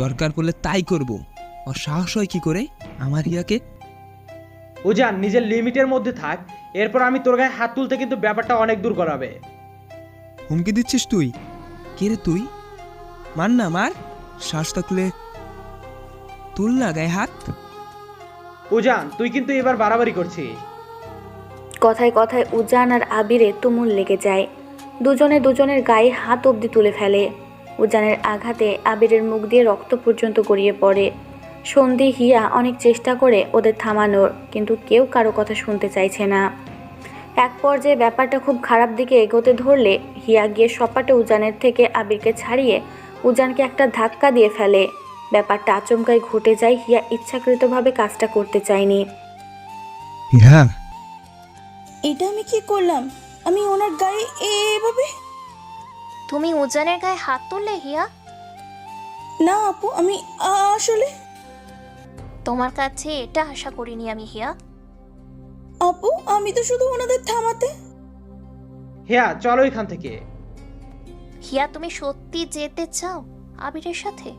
দরকার পড়লে তাই করব। ওর সাহস হয় কি করে আমার হিয়াকে? উজান, নিজের লিমিটের মধ্যে থাক, এরপর আমি তোর গায়ে হাত তুলতে কিন্তু ব্যাপারটা অনেক দূর গড়াবে। হুমকি দিচ্ছিস তুই? কে রে তুই? মার না, মার। শ্বাস থাকলে তুল না গায়ে হাত। উজান, তুই কিন্তু এবার বাড়াবাড়ি করছিস। কথায় কথায় উজান আর আবিরে তুমুল লেগে যায়। দুজনে দুজনের গায়ে হাত অবধি তুলে ফেলে। উজানের আঘাতে আবিরের মুখ দিয়ে রক্ত পর্যন্ত গড়িয়ে পড়ে। সন্ধি হিয়া অনেক চেষ্টা করে ওদের থামানোর, কিন্তু কেউ কারো কথা শুনতে চাইছে না। এক পর্যায়ে ব্যাপারটা খুব খারাপ দিকে এগোতে ধরলে হিয়া গিয়ে সপাটে উজানের থেকে আবিরকে ছাড়িয়ে উজানকে একটা ধাক্কা দিয়ে ফেলে। ব্যাপারটা আচমকাই ঘটে যায়। হিয়া ইচ্ছাকৃতভাবে কাজটা করতে চায়নি। হ্যাঁ, এটা আমি কি করলাম? আমি ওনার গায়ে এভাবে? তুমি উজানের গায়ে হাত তুললে হিয়া? না আপু, আমি আসলে তোমার কাছে এটা আশা করিনি আমি হিয়া। আপু, আমি তো শুধু ওনাদের থামাতে। হ্যাঁ, চলো এখান থেকে। হিয়া, তুমি সত্যি যেতে চাও আবিরের সাথে?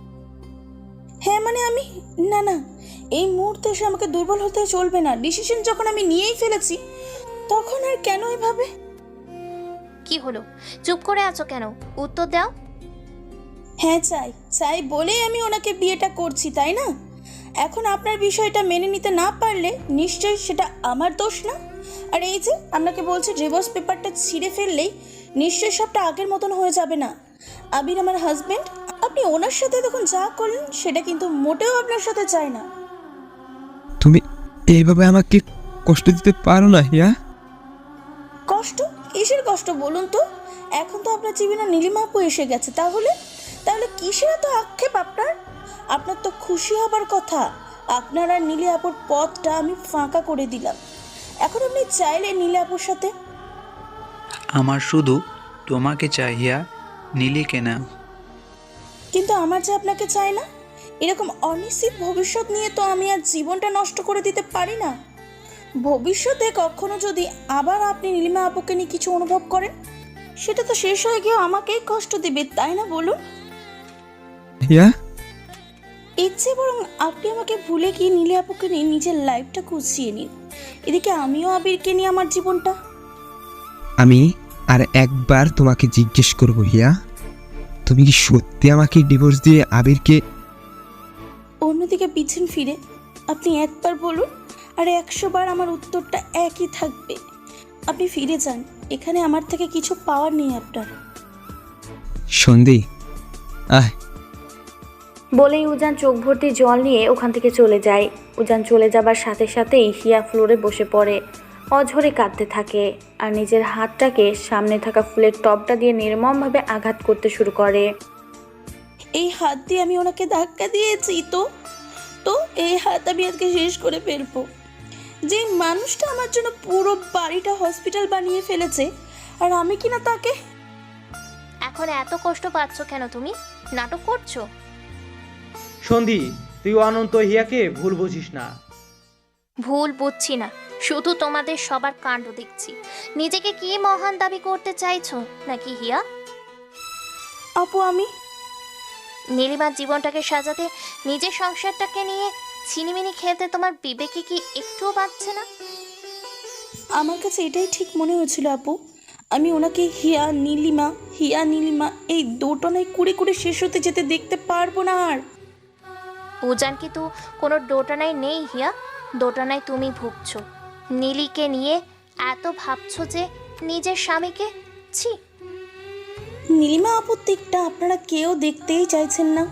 হ্যাঁ মানে আমি, না না, এই মুহূর্তে এসে আমাকে দুর্বল হতে চলবে না। ডিসিশন যখন আমি নিয়েই ফেলেছি, তখন আর কেন এভাবে? কি হলো, চুপ করে আছো কেন? উত্তর দাও। হ্যাঁ চাই, চাই বলেই আমি ওনাকে বিয়েটা করছি, তাই না? এখন আপনার বিষয়টা মেনে নিতে না পারলে নিশ্চয়ই সেটা আমার দোষ না। আর এই যে আপনাকে বলছি, ডিভোর্স পেপারটা ছিঁড়ে ফেললেই নিশ্চয়ই সবটা আগের মতন হয়ে যাবে না। আবির আমার হাজবেন্ড, আপনি ওনার সাথে তখন যা করলেন সেটা কিন্তু মোটেও আপনার সাথে চাই না। তুমি এইভাবে আমাকে কষ্ট দিতে পারো না হিয়া। কষ্ট? কিসের কষ্ট বলুন তো? এখন তো আপনার জীবনে নীলিমা আপু এসে গেছে, তাহলে তাহলে কিসের এত আক্ষেপ আপনার? আপনার তো খুশি হবার কথা। আপনার আর নীলি আপুর পথটা আমি ফাঁকা করে দিলাম। এখন আপনি চাইলে নীলি আপুর সাথে। আমার শুধু তোমাকে চাই হিয়া, নীলিকে না। কিন্তু আমার যে আপনাকে চাই না, এরকম অনিশ্চিত ভবিষ্যৎ নিয়ে তো আমি আর জীবনটা নষ্ট করে দিতে পারি না। ভবিষ্যতে কখনো যদি আবার আপনি নীলিমা আপুকে নিয়ে কিছু অনুভব করেন, সেটা তো শেষ হয়ে গিয়ে আমাকেই কষ্ট দেবে, তাই না বলুন? হিয়া, ইচ্ছে বরং আপনি আমাকে ভুলে গিয়ে নীলি আপুকে নিয়ে নিজের লাইফটা গুছিয়ে নিন। এদিকে আমিও আবিরকে নিয়ে আমার জীবনটা। আমি আর একবার তোমাকে জিজ্ঞেস করবো হিয়া, তুমি কি সত্যি আমাকে ডিভোর্স দিয়ে আবিরকে? অন্যদিকে পিছন ফিরে আপনি একবার বলুন, আর 100 বার আমার উত্তরটা একই থাকবে। আপনি ফিরে যান, এখানে আমার থেকে কিছু পাওয়ার নেই আপনার। সন্ধি, আহ। বলেই উজান চোখ ভর্তি জল নিয়ে ওখান থেকে চলে যায়। উজান চলে যাবার সাথে সাথেই হিয়া ফ্লোরে বসে পড়ে, অঝরে কাঁদতে থাকে আর নিজের হাতটাকে সামনে থাকা ফুলের টবটা দিয়ে নির্মমভাবে আঘাত করতে শুরু করে। এই হাত দিয়ে আমি ওনাকে ধাক্কা দিয়েছি, তো তো এই হাত আমি আজকে শেষ করে ফেলবো। যে মানুষটা আমার জন্য পুরো বাড়িটা হসপিটাল বানিয়ে ফেলেছে, আর আমি কিনা তাকে। এখন এত কষ্ট পাচ্ছ কেন? তুমি নাটক করছো? সন্ধি, তুই অনন্ত হিয়াকে ভুল বুঝিস না। ভুল বুঝছি না, শুধু তোমাদের সবার কাণ্ড দেখছি। নিজেকে কি মহান দাবি করতে চাইছো নাকি হিয়া? আপু আমি নীলিমার জীবনটাকে সাজাতে নিজের সংসারটাকে নিয়ে ছিনিমিনি খেলতে তোমার বিবেকে কি একটুও বাঁচছে না? আমার কাছে এটাই ঠিক মনে হয়েছিল আপু। আমি ওনাকে হিয়া নীলিমা এই দুটোনায় কুড়ে কুড়ে শেষ হতে যেতে দেখতে পারবো না আর। উজান কিন্তু কোনো দোটানায় নেই হিয়া, দোটানায় তুমি ভুগছো। নীলিকে নিয়ে এত ভাবছো যে নিজের স্বামীকে। ছি! নীলিমা আপুর দিকটা আপনারা কেউ দেখতেই চাইছেন না,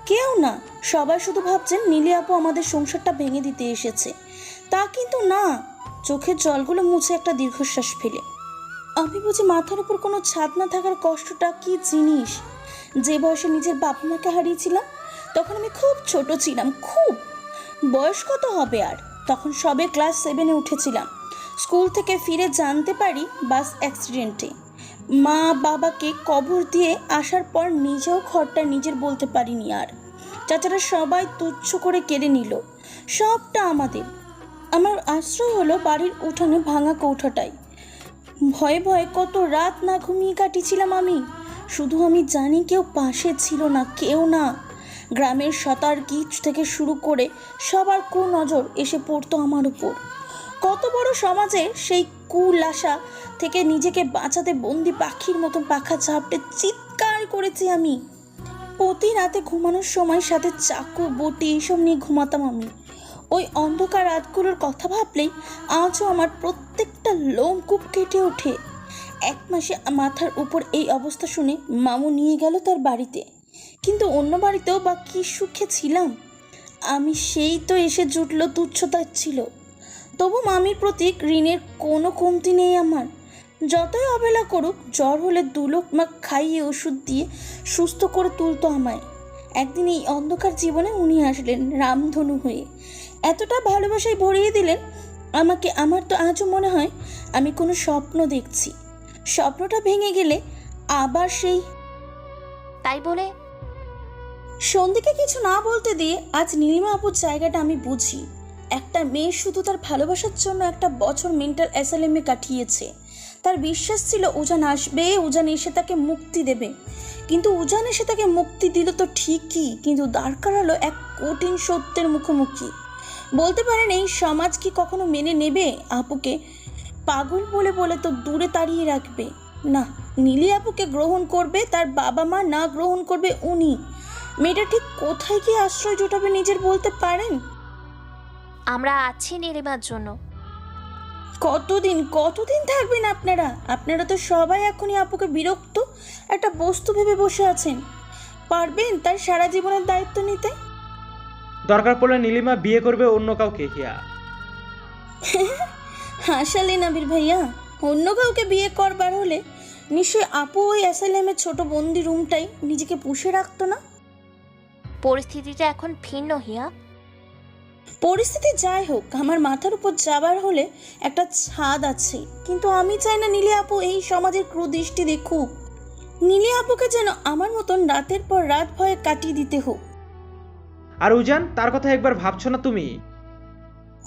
কেউ না। সবাই শুধু ভাবছেন নীলি আপু আমাদের সংসারটা ভেঙে দিতে এসেছে। তা কিন্তু না। চোখের জলগুলো মুছে একটা দীর্ঘশ্বাস ফেলে আমি বুঝি মাথার উপর কোনো ছাদ না থাকার কষ্টটা কি জিনিস। যে বয়সে নিজের বাবা মাকে হারিয়েছিলাম, তখন আমি খুব ছোট ছিলাম, খুব। বয়স কত হবে আর, তখন সবে ক্লাস 7-এ উঠেছিলাম। স্কুল থেকে ফিরে জানতে পারি বাস অ্যাক্সিডেন্টে। মা বাবাকে কবর দিয়ে আসার পর নিজেও ঘরটা নিজের বলতে পারিনি আর। চাচারা সবাই তুচ্ছ করে কেড়ে নিল সবটা আমাদের। আমার আশ্রয় হলো বাড়ির উঠানে ভাঙা কৌঠাটাই। ভয়ে ভয়ে কত রাত না ঘুমিয়ে কাটিয়েছিলাম আমি। শুধু আমি জানি কেউ পাশে ছিল না, কেউ না। গ্রামের সাঁতার গীত থেকে শুরু করে সবার কুনজর এসে পড়তো আমার উপর। কত বড় সমাজের সেই কুলাসা থেকে নিজেকে বাঁচাতে বন্দি পাখির মতো পাখা চাপটে চিৎকার করেছি আমি। প্রতি রাতে ঘুমানোর সময় সাথে চাকু বটি এইসব নিয়ে ঘুমাতাম আমি। ওই অন্ধকার রাতগুলোর কথা ভাবলেই আজও আমার প্রত্যেকটা লোমকূপ কেটে ওঠে। 1 মাসে মাথার উপর এই অবস্থা শুনে মামু নিয়ে গেল তার বাড়িতে, কিন্তু অন্য বাড়িতেও বা কি সুখে ছিলাম আমি, সেই তো এসে জুটল তুচ্ছতার ছিল। তবু মামির প্রতি ঋণের কোনো কমতি নেই আমার। যতই অবহেলা করুক, জ্বর হলে 2 লোকমা খাইয়ে ওষুধ দিয়ে সুস্থ করে তুলতো আমায়। একদিন এই অন্ধকার জীবনে উনি আসলেন রামধনু হয়ে, এতটা ভালোবাসায় ভরিয়ে দিলেন আমাকে। আমার তো আজও মনে হয় আমি কোনো স্বপ্ন দেখছি। স্বপ্নটা ভেঙে গেলে আবার সেই তাই বলে সন্ধ্যেকে কিছু না বলতে দিয়ে আজ নীলিমা আপুর জায়গাটা আমি বুঝি। একটা মেয়ে শুধু তার ভালোবাসার জন্য 1 বছর মেন্টাল অ্যাসাইলামে কাটিয়েছে। তার বিশ্বাস ছিল উজান আসবে, উজান এসে তাকে মুক্তি দেবে। কিন্তু উজান এসে তাকে মুক্তি দিল তো ঠিকই, কিন্তু দাঁড় করালো এক কঠিন সত্যের মুখোমুখি। বলতে পারেন এই সমাজ কি কখনো মেনে নেবে আপুকে? পাগল বলে বলে তো দূরে তাড়িয়ে রাখবে না। নীলি আপুকে গ্রহণ করবে তার বাবা মা, না গ্রহণ করবে উনি। মেয়েটা ঠিক কোথায় গিয়ে আশ্রয় জোটাবে নিজের বলতে পারেন? আমরা আছি নীলিমার জন্য। কতদিন থাকবেন আপনারা? আপনারা তো সবাই এখনই আপুকে বিরক্ত একটা বস্তু ভেবে বসে আছেন। পারবেন তার সারা জীবনের দায়িত্ব নিতে? দরকার পড়লে নীলিমা বিয়ে করবে অন্য কাউকে হিয়া। হাসালেন আবির ভাইয়া। অন্য কাউকে বিয়ে করবার হলে নিশ্চয়ই আপু ওই অ্যাসাইলামের ছোট বন্দি রুমটাই নিজেকে পুষে রাখতো না? পরিস্থিতিটা এখন ভিন্ন হিয়া। পরিস্থিতি যাই হোক, আমার মাথার উপর যাবার হলে একটা ছাদ আছে, কিন্তু আমি চাই না নীলি আপু এই সমাজের ক্রুদৃষ্টি দেখুক। নীলি আপুকে যেন আমার মতন রাতের পর রাত ভয়ে কাটিয়ে দিতে হোক। আর উজান, তার কথা একবার ভাবছো না তুমি?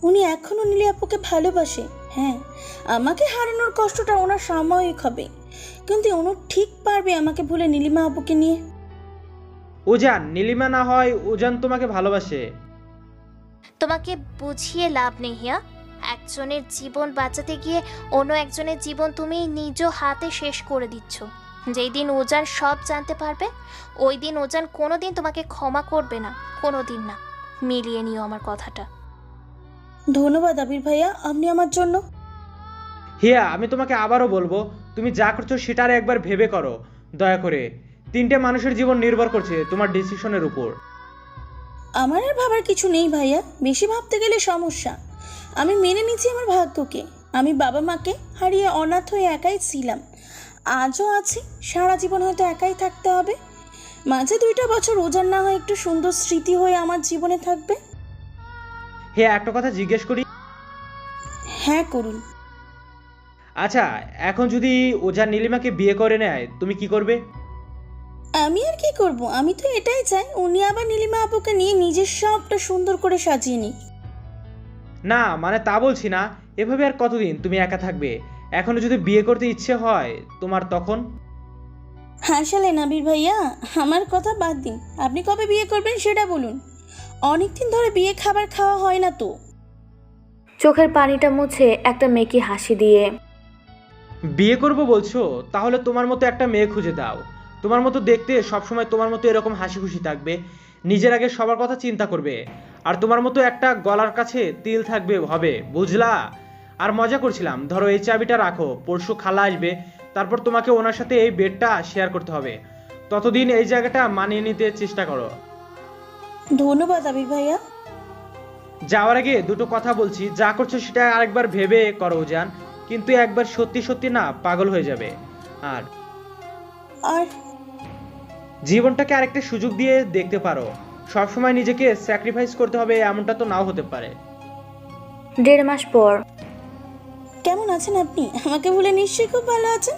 উনি এখনো নীলি আপুকে ভালোবাসে। হ্যাঁ, আমাকে হারানোর কষ্টটা ওনার সাময়িক হবে, কিন্তু উনি ঠিক পারবে আমাকে ভুলে নীলিমা আপুকে নিয়ে। উজান, নীলিমা না হয় উজান তোমাকে ভালোবাসে। তোমাকে বুঝিয়ে লাভ নেই হিয়া। একজনের জীবন বাঁচাতে গিয়ে অন্য একজনের জীবন তুমি নিজ হাতে শেষ করে দিচ্ছ। যেই দিন ওজান সব জানতে পারবে, ওই দিন ওজান কোনোদিন তোমাকে ক্ষমা করবে না, কোনোদিন না। মিলিয়ে নিও আমার কথাটা। ধন্যবাদ আবির ভাইয়া, আপনি আমার জন্য। হিয়া, আমি তোমাকে আবারও বলবো, তুমি যা করছো সেটা আর একবার ভেবে করো দয়া করে। 3টে মানুষের জীবন নির্ভর করছে তোমার ডিসিশনের উপর। আমার আর ভাবার কিছু নেই ভাইয়া, বেশি ভাবতে গেলে সমস্যা। আমি মেনে নিচ্ছি আমার ভাগ্যকে। আমি বাবা মাকে হারিয়ে অনাথ হয়ে একাই ছিলাম, আজও আছি, সারা জীবন হয়তো একাই থাকতে হবে। মাঝে 2টা বছর ওজান না হয় একটু সুন্দর স্মৃতি হয়ে আমার জীবনে থাকবে। হিয়া, একটা কথা জিজ্ঞেস করি? হ্যাঁ করুন। আচ্ছা, এখন যদি ওজান নীলিমাকে বিয়ে করে নেয়, তুমি কি করবে? আমি আর কি করব? আমি তো এটাই চাই উনি আবার নীলিমা আপুকে নিয়ে নিজের সবটা সুন্দর করে সাজিয়ে নিক। না মানে তা বলছি না, এভাবে আর কতদিন তুমি একা থাকবে? এখনো যদি বিয়ে করতে ইচ্ছে হয় তোমার, তখন? হাসালে নাবির ভাইয়া, আমার কথা বাদ দিন। আপনি কবে বিয়ে করবেন সেটা বলুন। অনেকদিন ধরে বিয়ে খাবার খাওয়া হয় না তো। চোখের পানিটা মুছে একটা মেকি হাসি দিয়ে, বিয়ে করব বলছো? তাহলে তোমার মতো একটা মেয়ে খুঁজে দাও। তোমার মতো দেখতে, সবসময় তোমার মতো এরকম হাসি খুশি থাকবে, নিজের আগে সবার কথা চিন্তা করবে, আর তোমার মতো একটা গলার কাছে তিল থাকবে, হবে বুঝলা? আর মজা করছিলাম, ধরো এই চাবিটা রাখো, পরশু খালা আসবে, তারপর তোমাকে ওনার সাথে এই বেডটা শেয়ার করতে হবে। ততদিন এই জায়গাটা মানিয়ে নিতে চেষ্টা করো। ধন্যবাদ আবির ভাইয়া। যাওয়ার আগে 2টো কথা বলছি, যা করছো সেটা আরেকবার ভেবে করো জান, কিন্তু একবার সত্যি সত্যি না পাগল হয়ে যাবে। আর আর জীবনটাকে আরেকটা সুযোগ দিয়ে দেখতে পারো। সবসময় নিজেকে স্যাক্রিফাইস করতে হবে এমনটা তো নাও হতে পারে। 1.5 মাস পর। কেমন আছেন আপনি? আমাকে বলে নিশ্চয়ই খুব ভালো আছেন।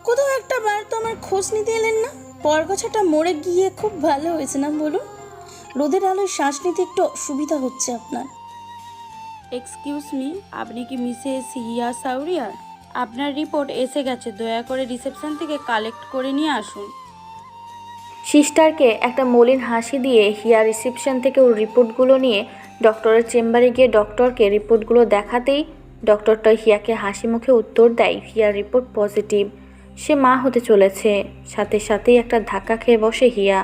কোথাও একটা বার তো আমার খোঁজ নিতে এলেন না। পরগছাটা মরে গিয়ে খুব ভালো হয়েছে না বলুন? রোদের আলোয় শ্বাস নিতে একটু সুবিধা হচ্ছে আপনার। এক্সকিউজ মি, আপনি কি মিসেস হিয়া সাউরিয়ার? আপনার রিপোর্ট এসে গেছে, দয়া করে রিসেপশন থেকে কালেক্ট করে নিয়ে আসুন। সিস্টারকে একটা মলিন হাসি দিয়ে হিয়া রিসেপশন থেকে ওর রিপোর্টগুলো নিয়ে ডক্টরের চেম্বারে গিয়ে ডক্টরকে রিপোর্টগুলো দেখাতেই ডক্টরটা হিয়াকে হাসি মুখে উত্তর দেয় হিয়ার রিপোর্ট পজিটিভ, সে মা হতে চলেছে। সাথে সাথেই একটা ধাক্কা খেয়ে বসে হিয়া।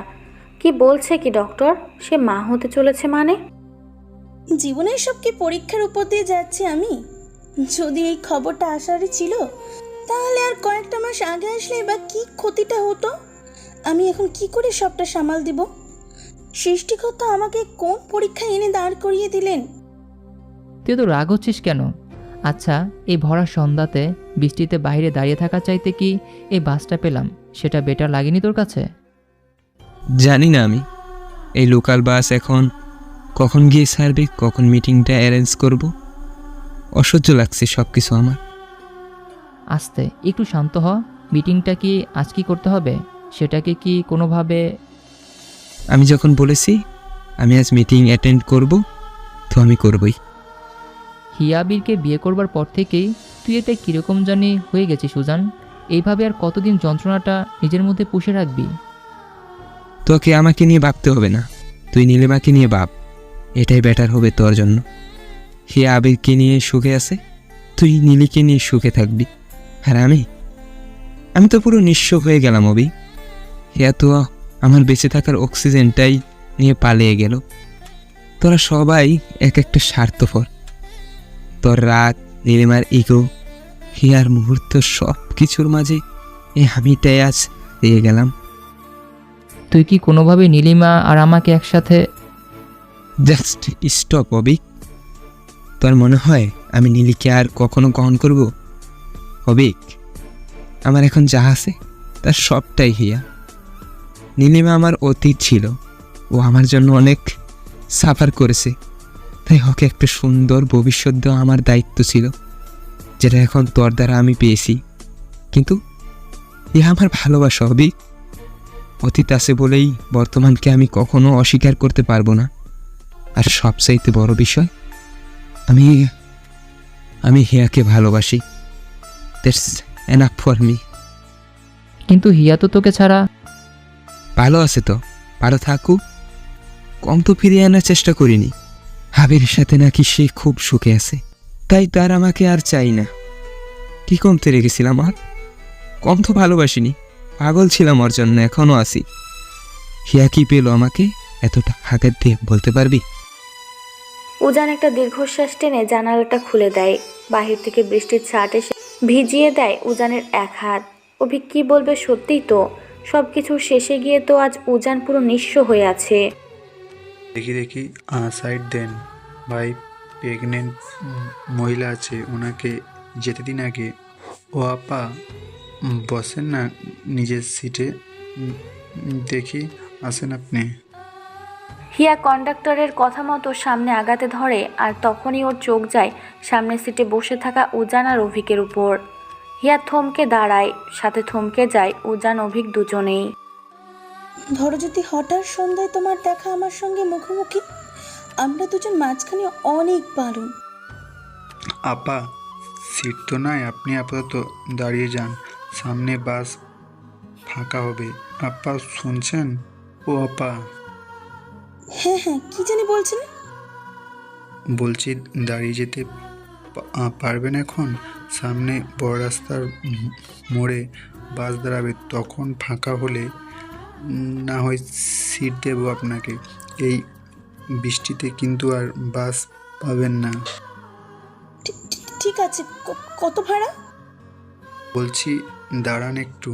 কি বলছে কি ডক্টর, সে মা হতে চলেছে মানে? জীবনের সব কি পরীক্ষার উপর দিয়ে যাচ্ছি আমি? যদি এই খবরটা আসারই ছিল তাহলে আর কয়েকটা মাস আগে আসলে বা কি ক্ষতিটা হতো? আমি এখন কি করে সবটা সামাল দিব? সৃষ্টিকর্তা আমাকে কোন পরীক্ষা এনে দাঁড় করিয়ে দিলেন? তুই তো রাগ হচ্ছিস কেন? আচ্ছা, এই ভরা সন্ধ্যাতে বৃষ্টিতে বাইরে দাঁড়িয়ে থাকা চাইতে কি এই বাসটা পেলাম সেটা বেটার লাগেনি তোর কাছে? জানি না আমি এই লোকাল বাস এখন কখন গিয়ে ছাড়বে, কখন মিটিংটা অ্যারেঞ্জ করব, অসহ্য লাগছে সব কিছু আমার। আস্তে, একটু শান্ত হ। মিটিংটা কি আজ কি করতে হবে সেটাকে কি কোনোভাবে? আমি যখন বলেছি আমি আজ মিটিং অ্যাটেন্ড করব, তো আমি করবই। হিয়াবিরকে বিয়ে করবার পর থেকেই তুই এটা কীরকম জানি হয়ে গেছিস সুজান। এইভাবে আর কতদিন যন্ত্রণাটা নিজের মধ্যে পুষে রাখবি? তোকে আমাকে নিয়ে ভাবতে হবে না, তুই নীলিমাকে নিয়ে ভাব, এটাই বেটার হবে তোর জন্য। হে আবিরকে নিয়ে সুখে আছে, তুই নীলিকে নিয়ে সুখে থাকবি। আর আমি তো পুরো নিঃস্ব হয়ে গেলাম অবি। হিয়া তো আমার বেঁচে থাকার অক্সিজেনটাই নিয়ে পালিয়ে গেল। তোরা সবাই এক একটা স্বার্থপর, তোর রাগ, নীলিমার ইগো, হিয়ার মুহূর্ত, সব কিছুর মাঝে আমিটাই আজ দিয়ে গেলাম। তুই কি কোনোভাবে নীলিমা আর আমাকে একসাথে? Just stop Abik. তোর মনে হয় আমি নীলিকে আর কখনো গ্রহণ করব? অবিক, আমার এখন যা আছে তার সবটাই হিয়া। নীলিমা আমার অতীত ছিল, ও আমার জন্য অনেক সাফার করেছে, তাই ওকে একটা সুন্দর ভবিষ্যৎ দেওয়া আমার দায়িত্ব ছিল, যেটা এখন তোর দ্বারা আমি পেয়েছি। কিন্তু ইহা আমার ভালোবাসা অবিক। অতীত আছে বলেই বর্তমানকে আমি কখনো অস্বীকার করতে পারবো না। আর সবচাইতে বড় বিষয়, আমি হিয়াকে ভালোবাসি। That's enough for me. কিন্তু হিয়া তো তোকে ছাড়া। ভালো আছে তো, ভালো থাকুক। কম তো ফিরিয়ে আনার চেষ্টা করিনি। আবিরের সাথে নাকি সে খুব সুখে আছে, তাই তার আমাকে আর চাই না। কি কমতে রেখেছিলাম আর? কম তো ভালোবাসিনি, পাগল ছিলাম ওর জন্য, এখনও আছি। হিয়া কি পেল আমাকে এতটা হাতের দিয়ে, বলতে পারবি? উজান একটা দীর্ঘশ্বাস টেনে জানালাটা খুলে দেয়। বাহির থেকে বৃষ্টির ছাট এসে ভিজিয়ে দেয় উজানের এক হাত। অভি কি বলবে, সত্যিই তো সব কিছু শেষে গিয়ে তো আজ উজান পুরো নিঃস্ব হয়ে আছে। দেখি সাইড দেন ভাই, প্রেগনেন্ট মহিলা আছে, ওনাকে যেতে দিন আগে। ও আপা, বসেন না নিজের সিটে, দেখি আসেন আপনি। হিয়া কন্ডাক্টরের কথা মতো সামনে আগাতে ধরে, আর তখনই ওর চোখ যায় সামনের সিটে বসে থাকা উজান আর অভিকের উপর। হিয়া থমকে দাঁড়ায়, সাথে থমকে যায় উজান অভিক দুজনেই। ধরো যদি হঠাৎ সন্ধ্যায় তোমার দেখা আমার সঙ্গে মুখোমুখি, আমরা দুজন মাঝখানে অনেক বারণ। আপা, সিট তো নাই, আপনি আপাতত দাঁড়িয়ে যান, সামনে বাস ফাঁকা হবে। আপা শুনছেন? ও আপা, হ্যাঁ হ্যাঁ, কি জানি বলছেন? বলছি দাঁড়িয়ে যেতে পারবেন এখন? সামনে বড় রাস্তার মোড়ে বাস দাঁড়াবে, তখন ফাঁকা হলে না হয় সিট দেবো আপনাকে। এই বৃষ্টিতে কিন্তু আর বাস পাবেন না। ঠিক আছে, কত ভাড়া? বলছি দাঁড়ান একটু।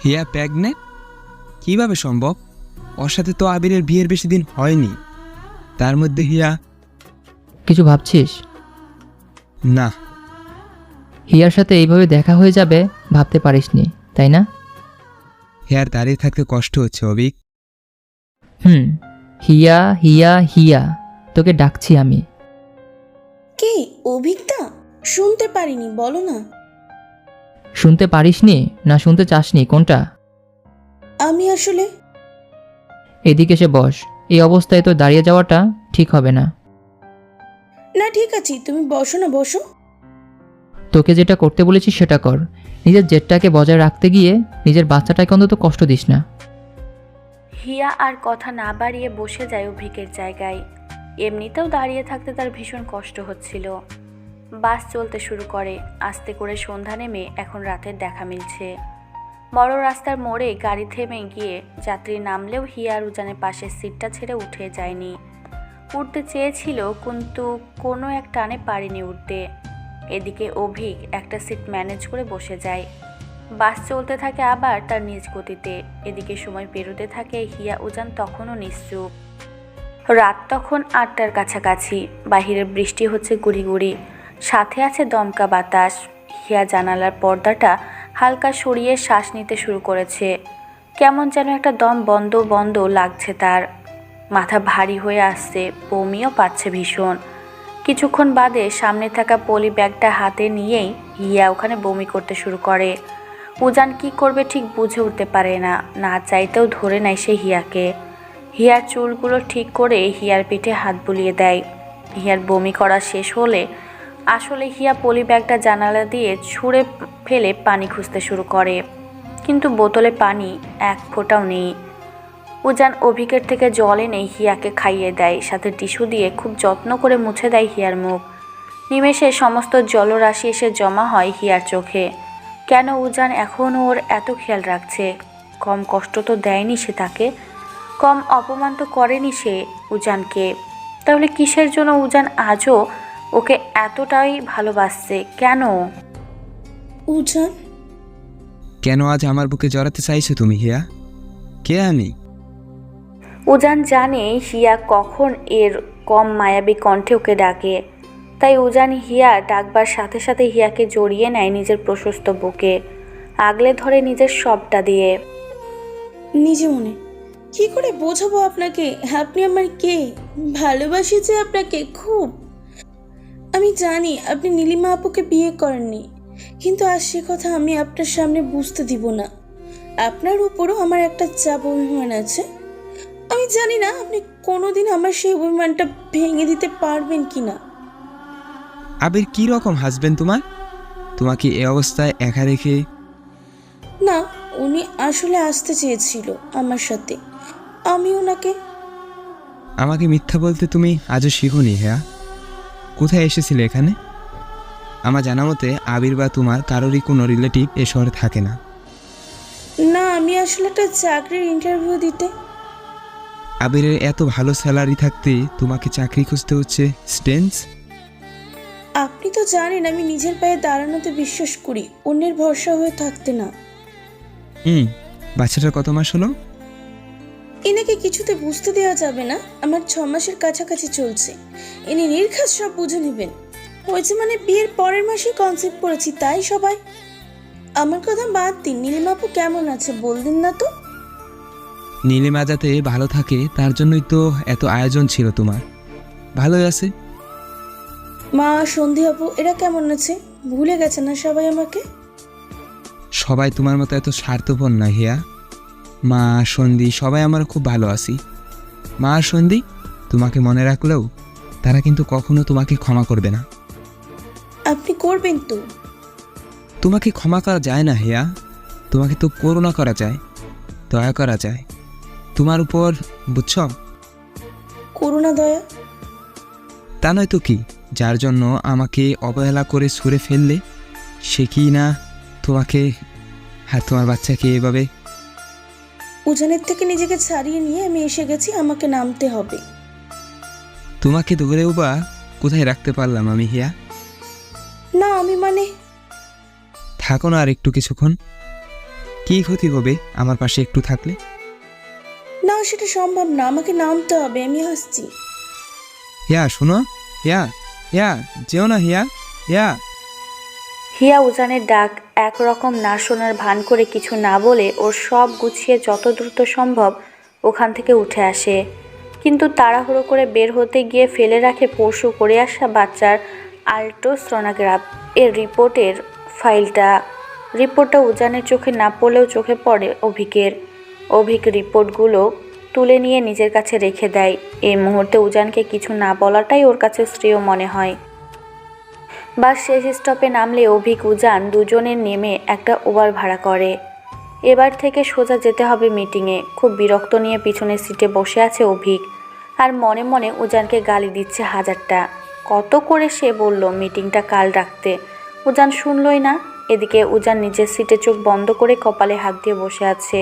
হিয়া প্রেগনেন্ট? কিভাবে সম্ভব? ওর সাথে তো আবিরের বিয়ের বেশি দিন হয়নি, তার মধ্যে হিয়া? কিছু ভাবছিস? না। হিয়ার সাথে এইভাবে দেখা হয়ে যাবে ভাবতে পারিসনি, তাই না? হিয়ার দাঁড়িয়ে থাকতে কষ্ট হচ্ছে অবিক। হিয়া হিয়া হিয়া তোকে ডাকছি আমি। কে? অভিজ্ঞতা? শুনতে পারিনি, বলো না। শুনতে পারিসনি না শুনতে চাসনি, কোনটা? আমি আসলে। এদিকে এসে বস, এই অবস্থায় তো দাঁড়িয়ে যাওয়াটা ঠিক হবে না। না ঠিক আছে, তুমি বসো না, বসো। তোকে যেটা করতে বলেছি সেটা কর। নিজের জেদটাকে বজায় রাখতে গিয়ে নিজের বাচ্চাটাকে অন্তত কষ্ট দিস না। হিয়া আর কথা না বাড়িয়ে বসে যায় অভিকের জায়গায়। এমনিতেও দাঁড়িয়ে থাকতে তার ভীষণ কষ্ট হচ্ছিল। বাস চলতে শুরু করে। আস্তে করে সন্ধ্যা নেমে এখন রাতের দেখা মিলছে। বড় রাস্তার মোড়ে গাড়ি থেমে গিয়ে যাত্রী নামলেও হিয়া আর উজানের পাশের সিটটা ছেড়ে উঠে যায়নি। উঠতে চেয়েছিল কিন্তু কোনো এক টানে পারেনি উঠতে। এদিকে অভিক একটা সিট ম্যানেজ করে বসে যায়। বাস চলতে থাকে আবার তার নিজ গতিতে। এদিকে সময় পেরোতে থাকে। হিয়া উজান তখনও নিশ্চুপ। রাত তখন 8টার কাছাকাছি। বাহিরে বৃষ্টি হচ্ছে গুড়ি গুড়ি, সাথে আছে দমকা বাতাস। হিয়া জানালার পর্দাটা হালকা সরিয়ে শ্বাস নিতে শুরু করেছে। কেমন যেন একটা দম বন্ধ বন্ধ লাগছে তার। মাথা ভারী হয়ে আসছে, বমিও পাচ্ছে ভীষণ। কিছুক্ষণ বাদে সামনে থাকা পলি ব্যাগটা হাতে নিয়েই হিয়া ওখানে বমি করতে শুরু করে। উজান কি করবে ঠিক বুঝে উঠতে পারে না, না চাইতেও ধরে নেয় সে হিয়াকে। হিয়ার চুলগুলো ঠিক করে হিয়ার পিঠে হাত বুলিয়ে দেয়। হিয়ার বমি করা শেষ হলে আসলে হিয়া পলি ব্যাগটা জানালা দিয়ে ছুঁড়ে ফেলে পানি খুঁজতে শুরু করে, কিন্তু বোতলে পানি এক ফোঁটাও নেই। উজান অভিকের থেকে জল এনে হিয়াকে খাইয়ে দেয়, সাথে টিস্যু দিয়ে খুব যত্ন করে মুছে দেয় হিয়ার মুখ। নিমেষে সমস্ত জলরাশি এসে জমা হয় হিয়ার চোখে। কেন উজান এখনও ওর এত খেয়াল রাখছে? কম কষ্ট তো দেয়নি সে তাকে, কম অপমান তো করেনি সে উজানকে। তাহলে কিসের জন্য উজান আজও ওকে এতটাই ভালোবাসছে? কেন? উজান, কেন আজ আমার বুকে জড়াতে চাইছো তুমি হিয়া? কে আমি? উজান জানে হিয়া কখন এর কম মায়াবী কণ্ঠে ওকে ডাকে। তাই উজান হিয়া ডাকবার সাথে সাথে হিয়াকে জড়িয়ে নেয় নিজের প্রশস্ত বুকে, আগলে ধরে নিজের সবটা দিয়ে। নিজে মনে কি করে বোঝাবো আপনাকে আপনি আমার কে? ভালোবাসি যে আপনাকে খুব। আমি জানি আপনি নীলিমা আপুকে বিয়ে করেননি, কিন্তু আজ সে কথা আমি আপনার সামনে বুঝতে দিব না। আপনার উপরও আমার একটা চাপ অভিমান আছে। আমি জানি না আপনি কোনোদিন আমার সেই অভিমানটা ভেঙে দিতে পারবেন কিনা। আবির কি রকম হাসবেন তোমার? তোমাকে এ অবস্থায় একা রেখে? না, উনি আসলে আসতে চেয়েছিল আমার সাথে, আমি ওনাকে। আমাকে মিথ্যা বলতে তুমি আজও শিখোনি হ্যাঁ? কোথায় এসেছিলে এখানে? আমার জানা মতে আবির বা তোমার কারোরই কোনো রিলেটিভ এ শহরে থাকে না। না, আমি আসলে একটা চাকরির ইন্টারভিউ দিতে। আবিরের এত ভালো স্যালারি থাকতে তোমাকে চাকরি খুঁজতে হচ্ছে স্টেন্স? আপনি তো জানেন আমি নিজের পায়ে দাঁড়ানোতে বিশ্বাস করি, অন্যের ভরসা হয়ে থাকতে না। বাচ্চাটার কত মাস হলো? এনাকে কিছুতে বুঝতে দেওয়া যাবে না। আমার 6 মাসের কাছাকাছি চলছে। ইনি নির্ঘাত সব বুঝে নেবেন। হয়েছে মানে বিয়ের পরের মাসেই কনসেপ্ট করেছি, তাই সবাই। আমার কথা বাদ দিন, নীলিমা আপু কেমন আছে বলদিন না তো? নীলিমা যাতে ভালো থাকে তার জন্যই তো এত আয়োজন ছিল তোমার। ভালোই আছে। মা, সন্ধি আপু এরা কেমন আছে? ভুলে গেছে না সবাই আমাকে? সবাই তোমার মতো এত স্বার্থপর না হিয়া। মা, সন্ধি সবাই আমরা খুব ভালো আছি। মা আর সন্ধি তোমাকে মনে রাখলেও তারা কিন্তু কখনো তোমাকে ক্ষমা করবে না। আপনি করবেন তো? তোমাকে ক্ষমা করা যায় না হিয়া, তোমাকে তো করুণা করা যায়, দয়া করা যায় তোমার উপর, বুঝছ? করুণা দয়া? তা নয় তো কি, যার জন্য আমাকে অবহেলা করে ছুঁড়ে ফেললে সে কি না তোমাকে আর তোমার বাচ্চাকে এভাবে? উজানের থেকে নিজেকে ছাড়িয়ে নিয়ে আমি এসে গেছি, আমাকে নামতে হবে। তোমাকে ধরেও বা কোথায় রাখতে পারলাম আমি হিয়া? না, আমি মানে। থাকো না আর একটু কিছুক্ষণ। কি ক্ষতি হবে আমার পাশে একটু থাকলে? না, সেটা সম্ভব না, আমাকে নামতে হবে, আমি আসছি। হিয়া শোনো, হিয়া হিয়া যেও না হিয়া, হিয়া। হিয়া উজানের ডাক একরকম না শোনার ভান করে কিছু না বলে ওর সব গুছিয়ে যত দ্রুত সম্ভব ওখান থেকে উঠে আসে। কিন্তু তাড়াহুড়ো করে বের হতে গিয়ে ফেলে রাখে পরশু করে আসা বাচ্চার আল্ট্রাসোনোগ্রাফ এর রিপোর্টটা উজানের চোখে না পড়লেও চোখে পড়ে অভিকের। অভিক রিপোর্টগুলো তুলে নিয়ে নিজের কাছে রেখে দেয়। এই মুহূর্তে উজানকে কিছু না বলাটাই ওর কাছে শ্রেয় মনে হয়। বাস শেষ স্টপে নামলে অভিক উজান দুজনের নেমে একটা উবার ভাড়া করে। এবার থেকে সোজা যেতে হবে মিটিংয়ে। খুব বিরক্ত নিয়ে পিছনের সিটে বসে আছে অভিক, আর মনে মনে উজানকে গালি দিচ্ছে হাজারটা। কত করে সে বলল মিটিংটা কাল রাখতে, উজান শুনলই না। এদিকে উজান নিজের সিটে চোখ বন্ধ করে কপালে হাত দিয়ে বসে আছে।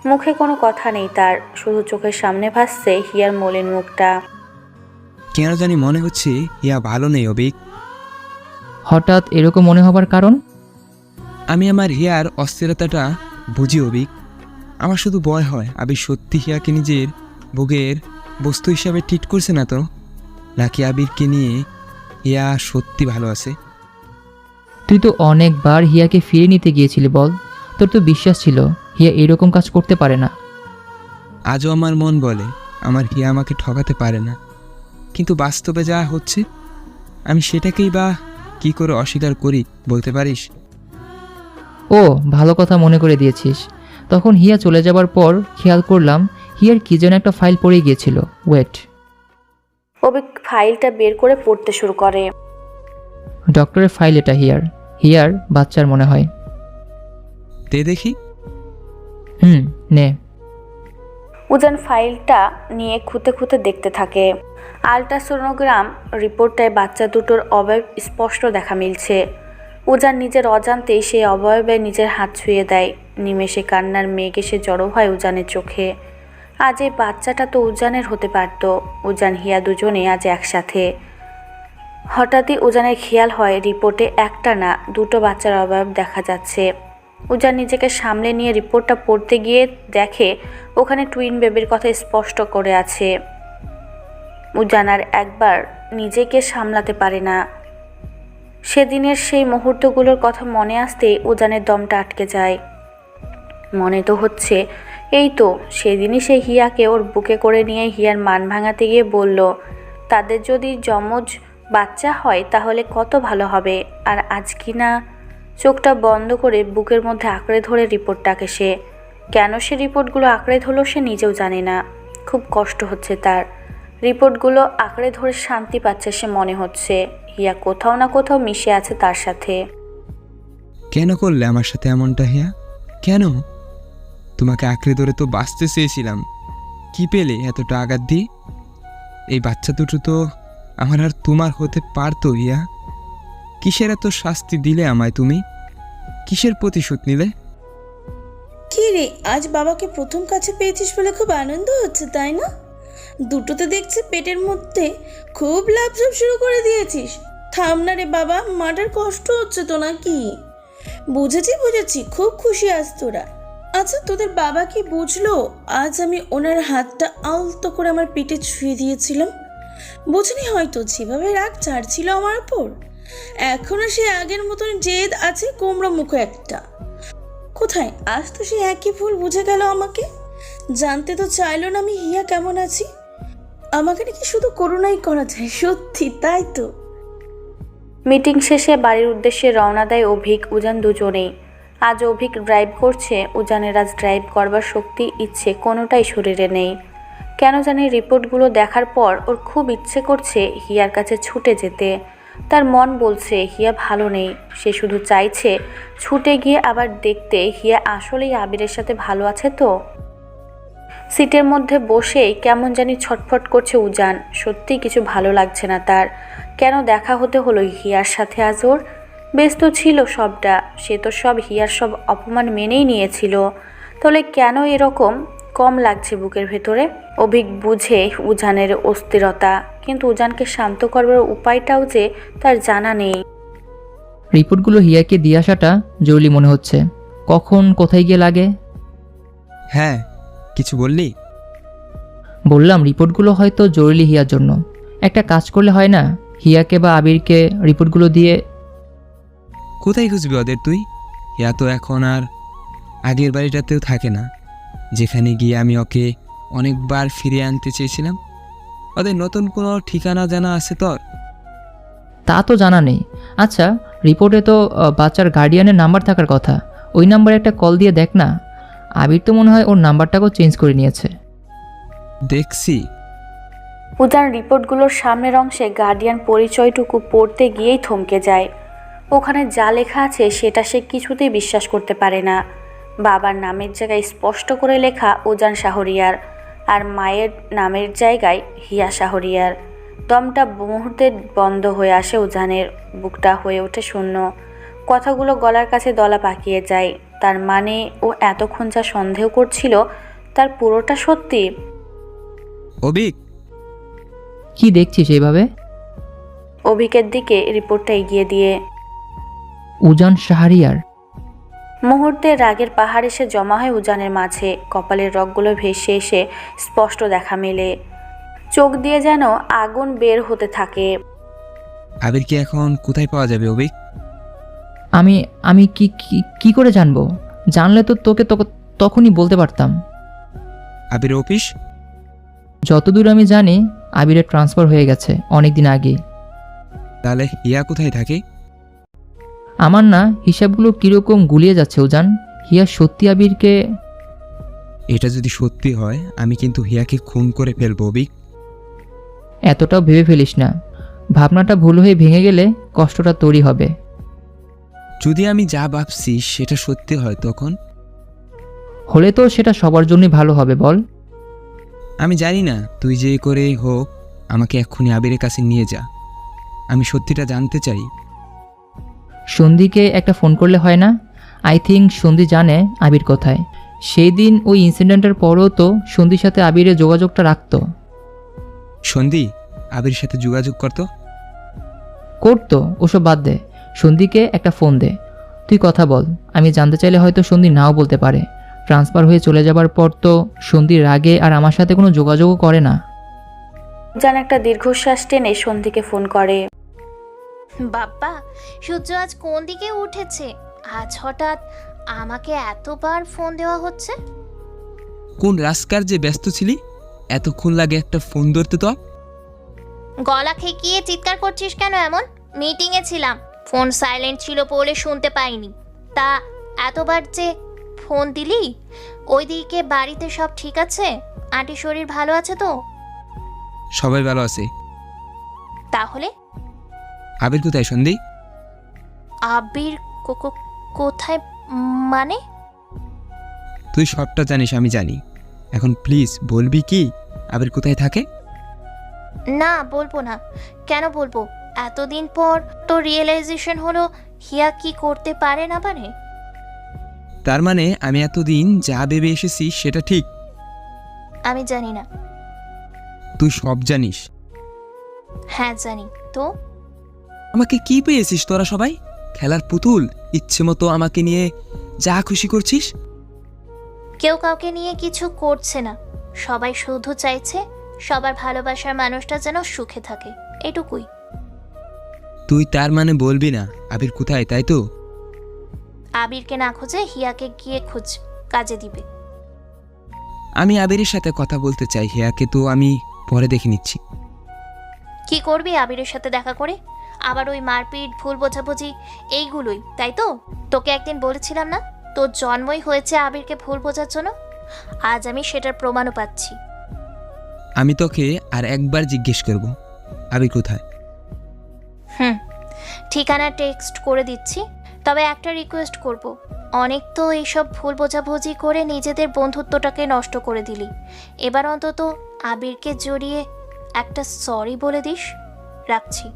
মুখে কোনো কথা নেই তার, শুধু চোখের সামনে ভাসছে হিয়ার মলিন মুখটা। কেন জানি মনে হচ্ছে হিয়া ভালো নেই অবিক। হঠাৎ এরকম মনে হবার কারণ? আমি আমার হিয়ার অস্থিরতাটা বুঝি অবিক। আমার শুধু ভয় হয় আবির সত্যি হিয়াকে নিজের ভোগের বস্তু হিসাবে ট্রিট করছে না তো, নাকি আবিরকে নিয়ে হিয়া সত্যি ভালো আছে। তুই তো অনেকবার হিয়াকে ফিরে নিতে গিয়েছিলি বল, তোর তো বিশ্বাস ছিল হিয়া এরকম কাজ করতে পারে না। আজও আমার মন বলে আমার হিয়া আমাকে ঠকাতে পারে না, কিন্তু বাস্তবে যা হচ্ছে আমি সেটাকেই বা কি করে অস্বীকার করি বলতে পারিস? ও ভালো কথা মনে করে দিয়েছিস। তখন হিয়া চলে যাবার পর খেয়াল করলাম হিয়ার কি যেন একটা ফাইল পড়ে গিয়েছিল। ওয়েট। অভিক ফাইলটা বের করে পড়তে শুরু করে। ডক্টরের ফাইল এটা। হিয়ার বাচ্চার মনে হয়। তে দেখি। নে। উজান ফাইলটা নিয়ে খুঁতে খুঁতে দেখতে থাকে। আল্ট্রাসোনোগ্রাম রিপোর্টটায় বাচ্চা দুটোর অবয়ব স্পষ্ট দেখা মিলছে। উজান নিজের অজান্তেই সেই অবয়বে নিজের হাত ছুঁয়ে দেয়। নিমেষে কান্নার মেঘ এসে জড়ো হয় উজানের চোখে। আজ এই বাচ্চাটা তো উজানের হতে পারত। উজান হিয়া দুজনে আজ একসাথে। হঠাৎই উজানের খেয়াল হয় রিপোর্টে একটা না দুটো বাচ্চার অবয়ব দেখা যাচ্ছে। উজান নিজেকে সামলে নিয়ে রিপোর্টটা পড়তে গিয়ে দেখে ওখানে টুইন বেবির কথা স্পষ্ট করে আছে। উজান আর একবার নিজেকে সামলাতে পারে না। সেদিনের সেই মুহূর্তগুলোর কথা মনে আসতেই উজানের দমটা আটকে যায়। মনে তো হচ্ছে এই তো সেদিনই সে হিয়াকে ওর বুকে করে নিয়ে হিয়ার মান ভাঙাতে গিয়ে বলল তাদের যদি যমজ বাচ্চা হয় তাহলে কত ভালো হবে। আর আজ কি না চোখটা বন্ধ করে বুকের মধ্যে আঁকড়ে ধরে রিপোর্টটাকে সে কেন সে রিপোর্টগুলো আঁকড়ে ধরলো সে নিজেও জানে না। খুব কষ্ট হচ্ছে তার। রিপোর্টগুলো আঁকড়ে ধরে শান্তি পাচ্ছে সে মনে হচ্ছে। হিয়া কোথাও না কোথাও মিশে আছে তার সাথে। কেন করলে আমার সাথে এমনটা হিয়া? কেন? তোমাকে আঁকড়ে ধরে তো বাঁচতে চেয়েছিলাম, কি পেলে এতটা আঘাত দিই? এই বাচ্চা দুটো তো আমার আর তোমার হতে পারতো হিয়া। কিসের এত শাস্তি দিলে আমায় তুমি? কিসের প্রতিশোধ নিলে? কি রে, আজ বাবাকে প্রথম কাছে পেয়েছিস বলে খুব আনন্দ হচ্ছে তাই না? দুটোতে দেখছি পেটের মধ্যে খুব লাফঝাপ শুরু করে দিয়েছিস। থাম না রে বাবা, মাটার কষ্ট হচ্ছে তো নাকি? বুঝেছি, খুব খুশি আজ তোরা। আচ্ছা তোদের বাবা কি বুঝলো আজ আমি ওনার হাতটা আলতো করে আমার পেটে ছুঁয়ে দিয়েছিলাম? বুঝনি হয়তো, যেভাবে রাগ ছাড়ছিল আমার ওপর। এখনো সে আগের মতন জেদ আছে, কোমড়া মুখো একটা। কোথায় আজ তো সে একই ভুল বুঝে গেল আমাকে। জানতে তো চাইলো না আমি হিয়া কেমন আছি। আমাকে নাকি শুধু করুণাই করা যায়, সত্যি তাই তো। মিটিং শেষে বাড়ির উদ্দেশ্যে রওনা দেয় অভিক উজান দুজনেই। আজ অভিক ড্রাইভ করছে, উজানের আজ ড্রাইভ করবার শক্তি ইচ্ছে কোনোটাই শরীরে নেই। কেন জানি রিপোর্টগুলো দেখার পর ওর খুব ইচ্ছে করছে হিয়ার কাছে ছুটে যেতে। তার মন বলছে হিয়া ভালো নেই। সে শুধু চাইছে ছুটে গিয়ে আবার দেখতে হিয়া আসলেই আবিরের সাথে ভালো আছে তো। সিটের মধ্যে বসেই কেমন জানি ছটফট করছে উজান। সত্যিই কিছু ভালো লাগছে না তার। কেন দেখা হতে হলো হিয়ার সাথে আজ ওর? বেশ তো ছিল সবটা, সে তো সব হিয়ার সব অপমান মেনেই নিয়েছিল। তাহলে কেন এরকম কম লাগছে বুকের ভেতরে? অভিক বুঝে উজানের অস্থিরতা, কিন্তু উজানকে শান্ত করবার উপায়টাও যে তার জানা নেই। রিপোর্টগুলো হিয়াকে দিয়ে আসাটা জরুরি মনে হচ্ছে। কখন কোথায় গিয়ে লাগে? হ্যাঁ, কিছু বললি? বললাম রিপোর্টগুলো হয়তো জরুরি হিয়ার জন্য। একটা কাজ করলে হয় না, হিয়াকে বা আবিরকে রিপোর্টগুলো দিয়ে? কোথায় খুঁজবি ওদের তুই? হিয়া তো এখন আর আগের বাড়িটাতেও থাকে না, যেখানে গিয়ে আমি ওকে অনেকবার ফিরিয়ে আনতে চেয়েছিলাম। ওদের নতুন কোনো ঠিকানা জানা আছে তোর? তা তো জানা নেই। আচ্ছা, রিপোর্টে তো বাচ্চার গার্ডিয়ানের নাম্বার থাকার কথা। ওই নাম্বারে একটা কল দিয়ে দেখ না। আবির তো মনে হয় ওর নাম্বারটাকেও চেঞ্জ করে নিয়েছে। দেখছি। উজান রিপোর্টগুলোর সামনের অংশে গার্ডিয়ান পরিচয়টুকু পড়তে গিয়েই থমকে যায়। ওখানে যা লেখা আছে সেটা সে কিছুতেই বিশ্বাস করতে পারে না। বাবার নামের জায়গায় স্পষ্ট করে লেখা উজান শাহরিয়ার, আর মায়ের নামের জায়গায় হিয়া শাহরিয়ার। দমটা মুহূর্তে বন্ধ হয়ে আসে উজানের, বুকটা হয়ে ওঠে শূন্য। কথাগুলো গলার কাছে দলা পাকিয়ে যায়। তার মানে ও এতক্ষণ যা সন্দেহ করছিল তার পুরোটা সত্যি। অবিক, কি দেখছিস এইভাবে? অভিকের দিকে রিপোর্টটা এগিয়ে দিয়ে। উজান শাহরিয়ার। মুহূর্তে রাগের পাহাড় এসে জমা হয় উজানের মাঝে। কপালের রগগুলো ভেসে এসে স্পষ্ট দেখা মেলে। চোখ দিয়ে যেন আগুন বের হতে থাকে। আবিরকে এখন কোথায় পাওয়া যাবে অবিক? আমি আমি কি কি- কি করে জানবো? জানলে তো তোকে তখনই বলতে পারতাম। আবির অফিস? যতদূর আমি জানি আবিরের ট্রান্সফার হয়ে গেছে অনেক দিন আগেই। তাহলে হিয়া কোথায় থাকে? আমার না হিসাবগুলো কীরকম গুলিয়ে যাচ্ছে উজান। হিয়া সত্যি আবিরকে... এটা যদি সত্যি হয় আমি কিন্তু হিয়াকে খুন করে ফেলবো অবিক। এতটাও ভেবে ফেলিস না। ভাবনাটা ভুল হয়ে ভেঙে গেলে কষ্টটা তোরই হবে। যদি আমি যা ভাবছি সেটা সত্যি হয় তখন? হলে তো সেটা সবার জন্যই ভালো হবে বল। আমি জানি না, তুই যে করে হোক আমাকে এক্ষুনি আবিরের কাছে নিয়ে যা। আমি সত্যিটা জানতে চাই। সন্ধিকে একটা ফোন করলে হয় না? আই থিঙ্ক সন্ধি জানে আবির কোথায়। সেই দিন ওই ইনসিডেন্টের পরেও তো সন্ধির সাথে আবিরের যোগাযোগটা রাখতো। সন্ধি আবির সাথে যোগাযোগ করতো, ওসব বাদ দে। সন্ধিকে একটা ফোন দে, তুই কথা বল। আমি জানতে চাইলে হয়তো সন্ধি নাও বলতে পারে। ট্রান্সফার হয়ে চলে যাবার পর তো সন্ধির রাগে আর আমার সাথে কোনো যোগাযোগও করে না। উজান একটা দীর্ঘশ্বাস টেনে সন্ধিকে ফোন করে। বাবা, সূর্য আজ কোন দিকে উঠেছে? আজ হঠাৎ আমাকে এতবার ফোন দেওয়া হচ্ছে। কোন রাজকার্যে ব্যস্ত ছিলি? এতক্ষণ লাগে একটা ফোন ধরতে? তো গলা খেকিয়ে চিৎকার করছিস কেন এমন? মিটিংয়ে ছিলাম, ফোন সাইলেন্ট ছিল বলে শুনতে পাইনি। তা এতবার যে ফোন দিলি? ওইদিকে বাড়িতে সব ঠিক আছে? আন্টির শরীর ভালো আছে তো? সবাই ভালো আছে। তাহলে আবির কোথায় সন্ধি? আবির কোথায় মানে? তুই সবটা জানিস, আমি জানি। এখন প্লিজ বলবি কি আবির কোথায় থাকে? না, বলবো না। কেন বলবো? এতদিন পর তো রিয়েলাইজেশন হলো হিয়া কি করতে পারে না পারে। তার মানে আমি এতদিন যা ভেবে এসেছি সেটা ঠিক? আমি জানি না। তুই সব জানিস? হ্যাঁ জানি তো। আমাকে কি পেয়েছিস তোরা সবাই? খেলার পুতুল? ইচ্ছে মতো আমাকে নিয়ে যা খুশি করছিস। কেউ কাউকে নিয়ে কিছু করছে না, সবাই শুধু চাইছে সবার ভালোবাসার মানুষটা যেন সুখে থাকে, এটুকুই। তুই তার মানে বলবি না আবির কোথায়, তাই তো? আবিরকে না খুঁজে হিয়াকে গিয়ে খুঁজ, কাজে দিবে। আমি আবিরের সাথে কথা বলতে চাই, হিয়াকে তো আমি পরে দেখে নিচ্ছি। কি করবি আবিরের সাথে দেখা করে? আবার ওই মারপিট, ভুল বোঝাবুঝি, এইগুলোই, তাই তো? তোকে একদিন বলেছিলাম না তোর জন্মই হয়েছে আবিরকে ভুল বোঝার জন্য? আজ আমি সেটার প্রমাণও পাচ্ছি। আমি তোকে আর একবার জিজ্ঞেস করব, আবির কোথায়? ঠিকানা টেক্সট করে দিচ্ছি, তবে একটা রিকোয়েস্ট করব। অনেক তো এইসব ভুল বোঝাবুঝি করে নিজেদের বন্ধুত্বটাকে নষ্ট করে দিলি। এবার অন্তত আবিরকে জড়িয়ে একটা সরি বলে দিস। রাখছি।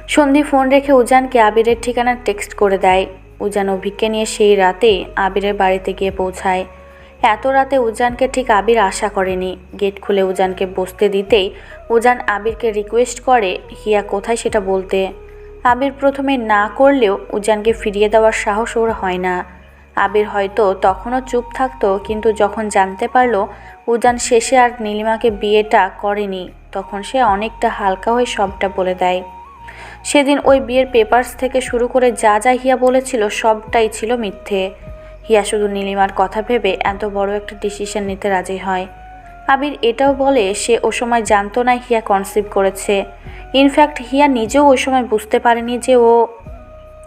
সন্ধি ফোন রেখে উজানকে আবিরের ঠিকানা টেক্সট করে দেয়। উজান অভিককে নিয়ে সেই রাতে আবিরের বাড়িতে গিয়ে পৌঁছায়। এত রাতে উজানকে ঠিক আবির আশা করেনি। গেট খুলে উজানকে বসতে দিতেই উজান আবিরকে রিকোয়েস্ট করে হিয়া কোথায় সেটা বলতে। আবির প্রথমে না করলেও উজানকে ফিরিয়ে দেওয়ার সাহস ওর হয় না। আবির হয়তো তখনও চুপ থাকতো, কিন্তু যখন জানতে পারলো উজান শেষে আর নীলিমাকে বিয়েটা করেনি, তখন সে অনেকটা হালকা হয়ে সবটা বলে দেয়। সেদিন ওই বিয়ের পেপারস থেকে শুরু করে যা যা হিয়া বলেছিল সবটাই ছিল মিথ্যে। হিয়া শুধু নীলিমার কথা ভেবে এত বড় একটা ডিসিশন নিতে রাজি হয়। আবির এটাও বলে সে ও সময় জানতো না হিয়া কনসিভ করেছে। ইনফ্যাক্ট হিয়া নিজেও ওই সময় বুঝতে পারেনি যে ও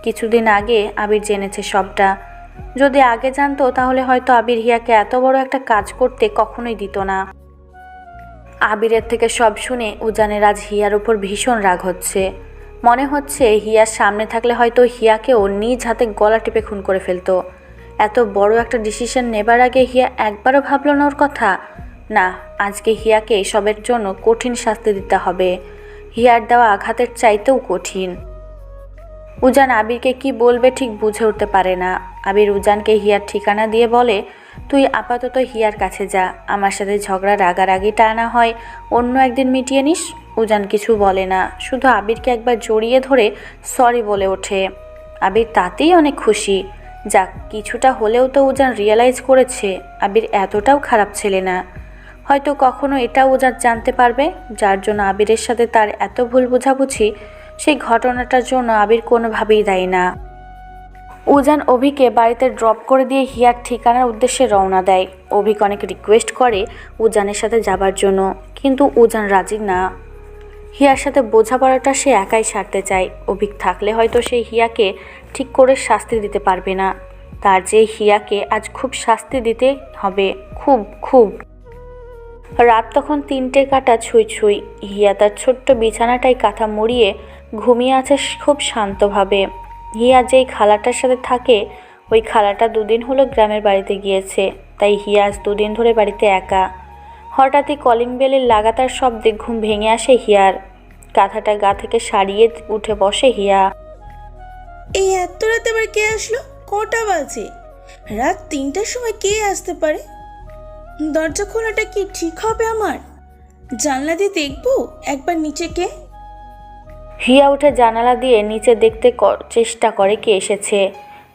কিছুদিন আগে আবির জেনেছে সবটা। যদি আগে জানতো তাহলে হয়তো আবির হিয়াকে এত বড় একটা কাজ করতে কখনোই দিত না। আবিরের থেকে সব শুনে উজানের আজ হিয়ার উপর ভীষণ রাগ হচ্ছে। মনে হচ্ছে হিয়ার সামনে থাকলে হয়তো হিয়াকেও নিজ হাতে গলা টিপে খুন করে ফেলতো। এত বড় একটা ডিসিশন নেবার আগে হিয়া একবারও ভাবল না ওর কথা। না, আজকে হিয়াকে এসবের জন্য কঠিন শাস্তি দিতে হবে, হিয়ার দেওয়া আঘাতের চাইতেও কঠিন। উজান আবিরকে কি বলবে ঠিক বুঝে উঠতে পারে না। আবির উজানকে হিয়ার ঠিকানা দিয়ে বলে, তুই আপাতত হিয়ার কাছে যা, আমার সাথে ঝগড়া রাগারাগিটা না হয় অন্য একদিন মিটিয়ে নিস। উজান কিছু বলে না, শুধু আবিরকে একবার জড়িয়ে ধরে সরি বলে ওঠে। আবির তাতেই অনেক খুশি। যাক, কিছুটা হলেও তো উজান রিয়েলাইজ করেছে আবির এতটাও খারাপ ছেলে না। হয়তো কখনো এটাও উজান জানতে পারবে, যার জন্য আবিরের সাথে তার এত ভুল বোঝাবুঝি, সেই ঘটনাটার জন্য আবির কোনোভাবেই দায়ী না। উজান অভিকে বাড়িতে ড্রপ করে দিয়ে হিয়ার ঠিকানার উদ্দেশ্যে রওনা দেয়। অভিক অনেক রিকোয়েস্ট করে উজানের সাথে যাবার জন্য, কিন্তু উজান রাজি না। হিয়ার সাথে বোঝাপড়াটা সে একাই সারতে চায়। অভিক থাকলে হয়তো সে হিয়াকে ঠিক করে শাস্তি দিতে পারবে না। তার যে হিয়াকে আজ খুব শাস্তি দিতে হবে, খুব খুব। রাত তখন 3টে কাটা ছুঁই ছুঁই। হিয়া তার ছোট্ট বিছানাটায় কাঁথা মুড়িয়ে ঘুমিয়ে আছে খুব শান্তভাবে। হিয়া যেই খালাটার সাথে থাকে, ওই খালাটা 2 দিন হলো গ্রামের বাড়িতে গিয়েছে, তাই হিয়া আজ 2 দিন ধরে বাড়িতে একা। হঠাৎই কলিং বেলের লাগাতার শব্দে ঘুম ভেঙে আসে হিয়ার। কাঁথাটা গা থেকে সারিয়ে উঠে বসে হিয়া। এই এত রাতে আবার কে আসলো? কটা বাজে? রাত 3টার সময় কে আসতে পারে? দরজা খোলাটা কি ঠিক হবে আমার? জানলা দিয়ে দেখবো একবার নিচে কে। হিয়া উঠে জানালা দিয়ে নিচে দেখতে চেষ্টা করে কে এসেছে,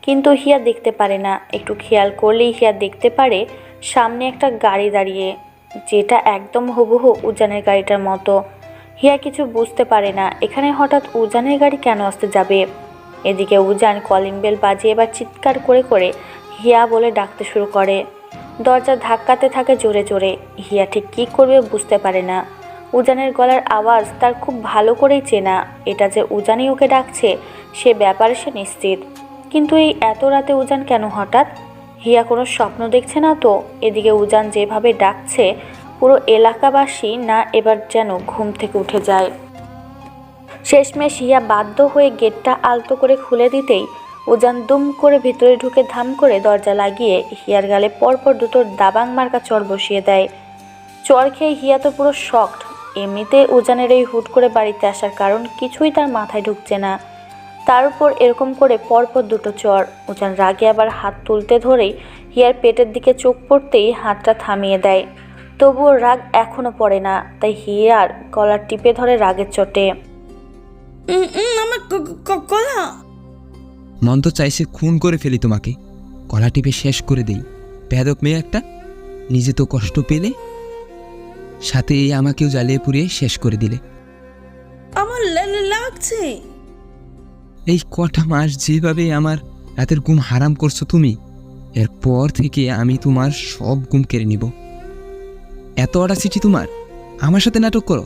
কিন্তু হিয়া দেখতে পারে না। একটু খেয়াল করলেই হিয়া দেখতে পারে সামনে একটা গাড়ি দাঁড়িয়ে, যেটা একদম হুবহু উজানের গাড়িটার মতো। হিয়া কিছু বুঝতে পারে না এখানে হঠাৎ উজানের গাড়ি কেন আসতে যাবে। এদিকে উজান কলিং বেল বাজিয়ে এবার চিৎকার করে করে হিয়া বলে ডাকতে শুরু করে। দরজা ধাক্কাতে থাকে জোরে জোরে। হিয়া ঠিক কী করবে বুঝতে পারে না। উজানের গলার আওয়াজ তার খুব ভালো করেই চেনা। এটা যে উজানই ওকে ডাকছে সে ব্যাপারে সে নিশ্চিত। কিন্তু এই এত রাতে উজান কেন হঠাৎ? হিয়া কোনো স্বপ্ন দেখছে না তো? এদিকে উজান যেভাবে ডাকছে, পুরো এলাকাবাসী না এবার যেন ঘুম থেকে উঠে যায়। শেষমেশ হিয়া বাধ্য হয়ে গেটটা আলতো করে খুলে দিতেই উজান দুম করে ভিতরে ঢুকে ধাম করে দরজা লাগিয়ে হিয়ার গালে পরপর 2টো দাবাং মার্কা চর বসিয়ে দেয়। চর খেয়ে হিয়া তো পুরো শকড। এমনিতে উজানের এই হুট করে বাড়িতে আসার কারণ কিছুই তার মাথায় ঢুকছে না, তার উপর এরকম করে পরপর 2টো চর। উজান রাগে আবার হাত তুলতে ধরেই হিয়ার পেটের দিকে চোখ পড়তেই হাতটা থামিয়ে দেয়। তবুও রাগ এখনো পড়ে না, তাই হিয়ার গলার টিপে ধরে রাগের চোটে। আমার গলা। মন তো চাইছে খুন করে ফেলি তোমাকে, গলা টিপে শেষ করে দেই। বেয়াদব মেয়ে একটা, নিজে তো কষ্ট পেলে, সাথে এই আমাকেও জ্বালিয়ে পুড়িয়ে শেষ করে দিলে। আমার লাগছে। এই কটা মাস যেভাবে আমার রাতের ঘুম হারাম করছো তুমি, এরপর থেকে আমি তোমার সব ঘুম কেড়ে নিব। এত অডাসিটি তোমার, আমার সাথে নাটক করো।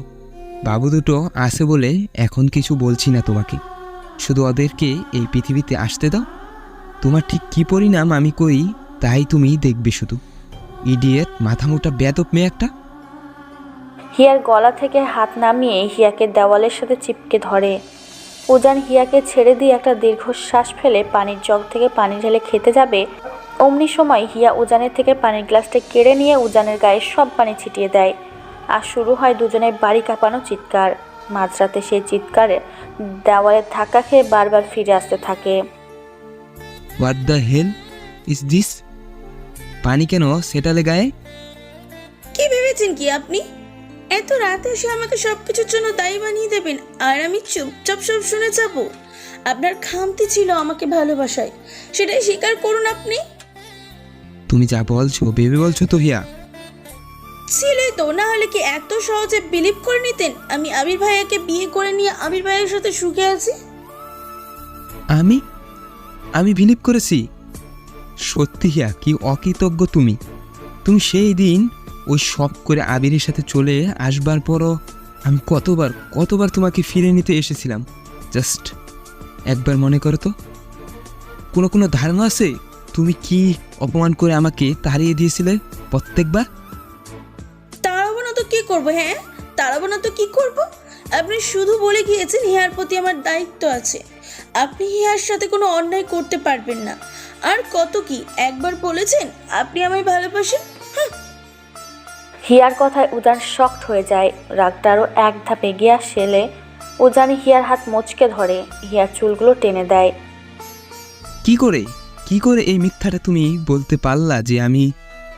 বাবু দুটো আছে বলে এখন কিছু বলছি না তোমাকে, শুধু ওদেরকে এই পৃথিবীতে আসতে দাও। তোমার ঠিক কী পরিণাম আমি করি তাই তুমি দেখবে শুধু। ইডিয়েট, মাথামোটা বেয়াদব মেয়ে একটা। হিয়ার গলা থেকে হাত নামিয়ে হিয়াকে দেওয়ালের সাথে চিপকে ধরে। উজান হিয়াকে ছেড়ে দিয়ে একটা দীর্ঘশ্বাস ফেলে পানির জগ থেকে পানি ঢেলে খেতে যাবে, অমনি সময় হিয়া উজানের থেকে পানির গ্লাসটা কেড়ে নিয়ে উজানের গায়ে সব পানি ছিটিয়ে দেয়। আর শুরু হয় দুজনের বাড়ি কাঁপানো চিৎকার। মাঝরাতে সেই চিৎকারে দেওয়ালে ধাক্কা খেয়ে বারবার ফিরে আসতে থাকে। What the hell is this? পানি কেন সেটালে গায়ে? কি ভেবেছেন কি আপনি? এত রাতে এসে আমাকে সবকিছুর জন্য দায়ী বানিয়ে দেবেন আর আমি চুপচাপ সব শুনে যাব? আপনার খামতি ছিল আমাকে ভালোবাসায়, সেটাই স্বীকার করুন আপনি। তুমি যা বলছো ভেবে বলছো তো হিয়া? ছিলে তো, না হলে কি এত সহজে বিলিভ করে নিতেন আমি আবির ভাইয়াকে বিয়ে করে নিয়ে আবির ভাইয়ের সাথে সুখে আছি? আমি বিলিভ করেছি? সত্যি হিয়া, কি অকৃতজ্ঞ তুমি। তুমি সেই দিন ওই সব করে আবিরের সাথে চলে আসবার পরও আমি কতবার তোমাকে ফিরে নিতে এসেছিলাম। জাস্ট একবার মনে করো তো, কোনো ধারণা আছে তুমি কি অপমান করে আমাকে তাড়িয়ে দিয়েছিলে প্রত্যেকবার? তাড়াবো না তো কি করবো? হ্যাঁ, তাড়াবো না তো কি করবো? আপনি শুধু বলে গিয়েছেন হিয়ার প্রতি আমার দায়িত্ব আছে। আপনি হিয়ার সাথে কোনো অন্যায় করতে পারবেন না। আর কত কি একবার বলেছেন আপনি আমায় ভালোবাসেন? হিয়ার কথায় উজান শক্ট হয়ে যায়। রাগটা আরও এক ধাপ এগিয়ে আসলে উজানি হিয়ার হাত মোচকে ধরে, হিয়ার চুলগুলো টেনে দেয়। কি করে এই মিথ্যাটা তুমি বলতে পারলা যে আমি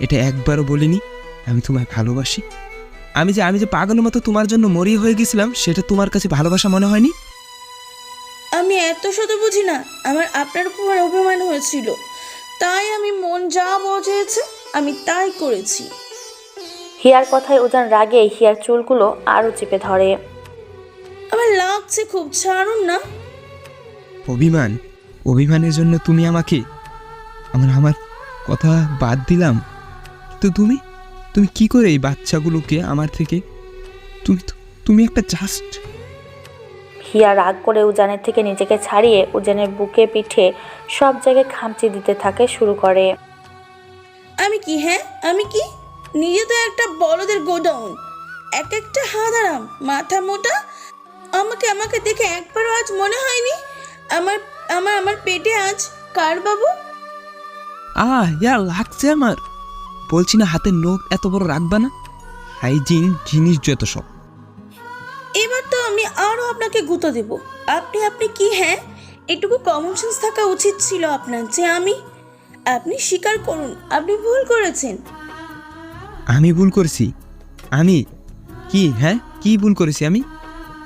এটা একবারও বলিনি আমি তোমায় ভালোবাসি? আমি যে পাগলের মতো তোমার জন্য মরিয়ে হয়ে গেছিলাম, সেটা তোমার কাছে ভালোবাসা মনে হয়নি? আমি এত শত বুঝি না। আমার আপনার উপর অভিমান হয়েছিল, তাই আমি মন যা বোঝেছে আমি তাই করেছি। হিয়ার কথায় উজান রাগে হিয়ার চুলগুলো আরও চেপে ধরে। আমার লাগছে খুব, ছাড়ুন না। অভিমানের জন্য তুমি আমাকে আমার কথা বাদ দিলাম, তো তুমি কি করে এই বাচ্চাগুলোকে আমার থেকে তুমি একটা জাস্ট। হিয়া রাগ করে উজানের থেকে নিজেকে ছাড়িয়ে উজানের বুকে পিঠে সব জায়গায় খামচি দিতে থাকে শুরু করে। আমি কি? হ্যাঁ আমি কি? নিজে তো একটা বলদের গোডাউন, এক একটা হাঁদারাম, মাথা মোটা। আমাকে দেখে একবারও আজ মনে হয়নি আমার পেটে আজ কার বাবু? লাগছে আমার। বলছি না হাতের নখ এত বড় রাখবা না, হাইজিন জিনিস যত সব। এবার তো আমি আরো আপনাকে গুঁতো দেব। আপনি কি? হ্যাঁ, এটুকু কমন সেন্স থাকা উচিত ছিল আপনার যে আপনি স্বীকার করুন আপনি ভুল করেছেন। আমি ভুল করেছি? আমি কি ভুল করেছি? আমি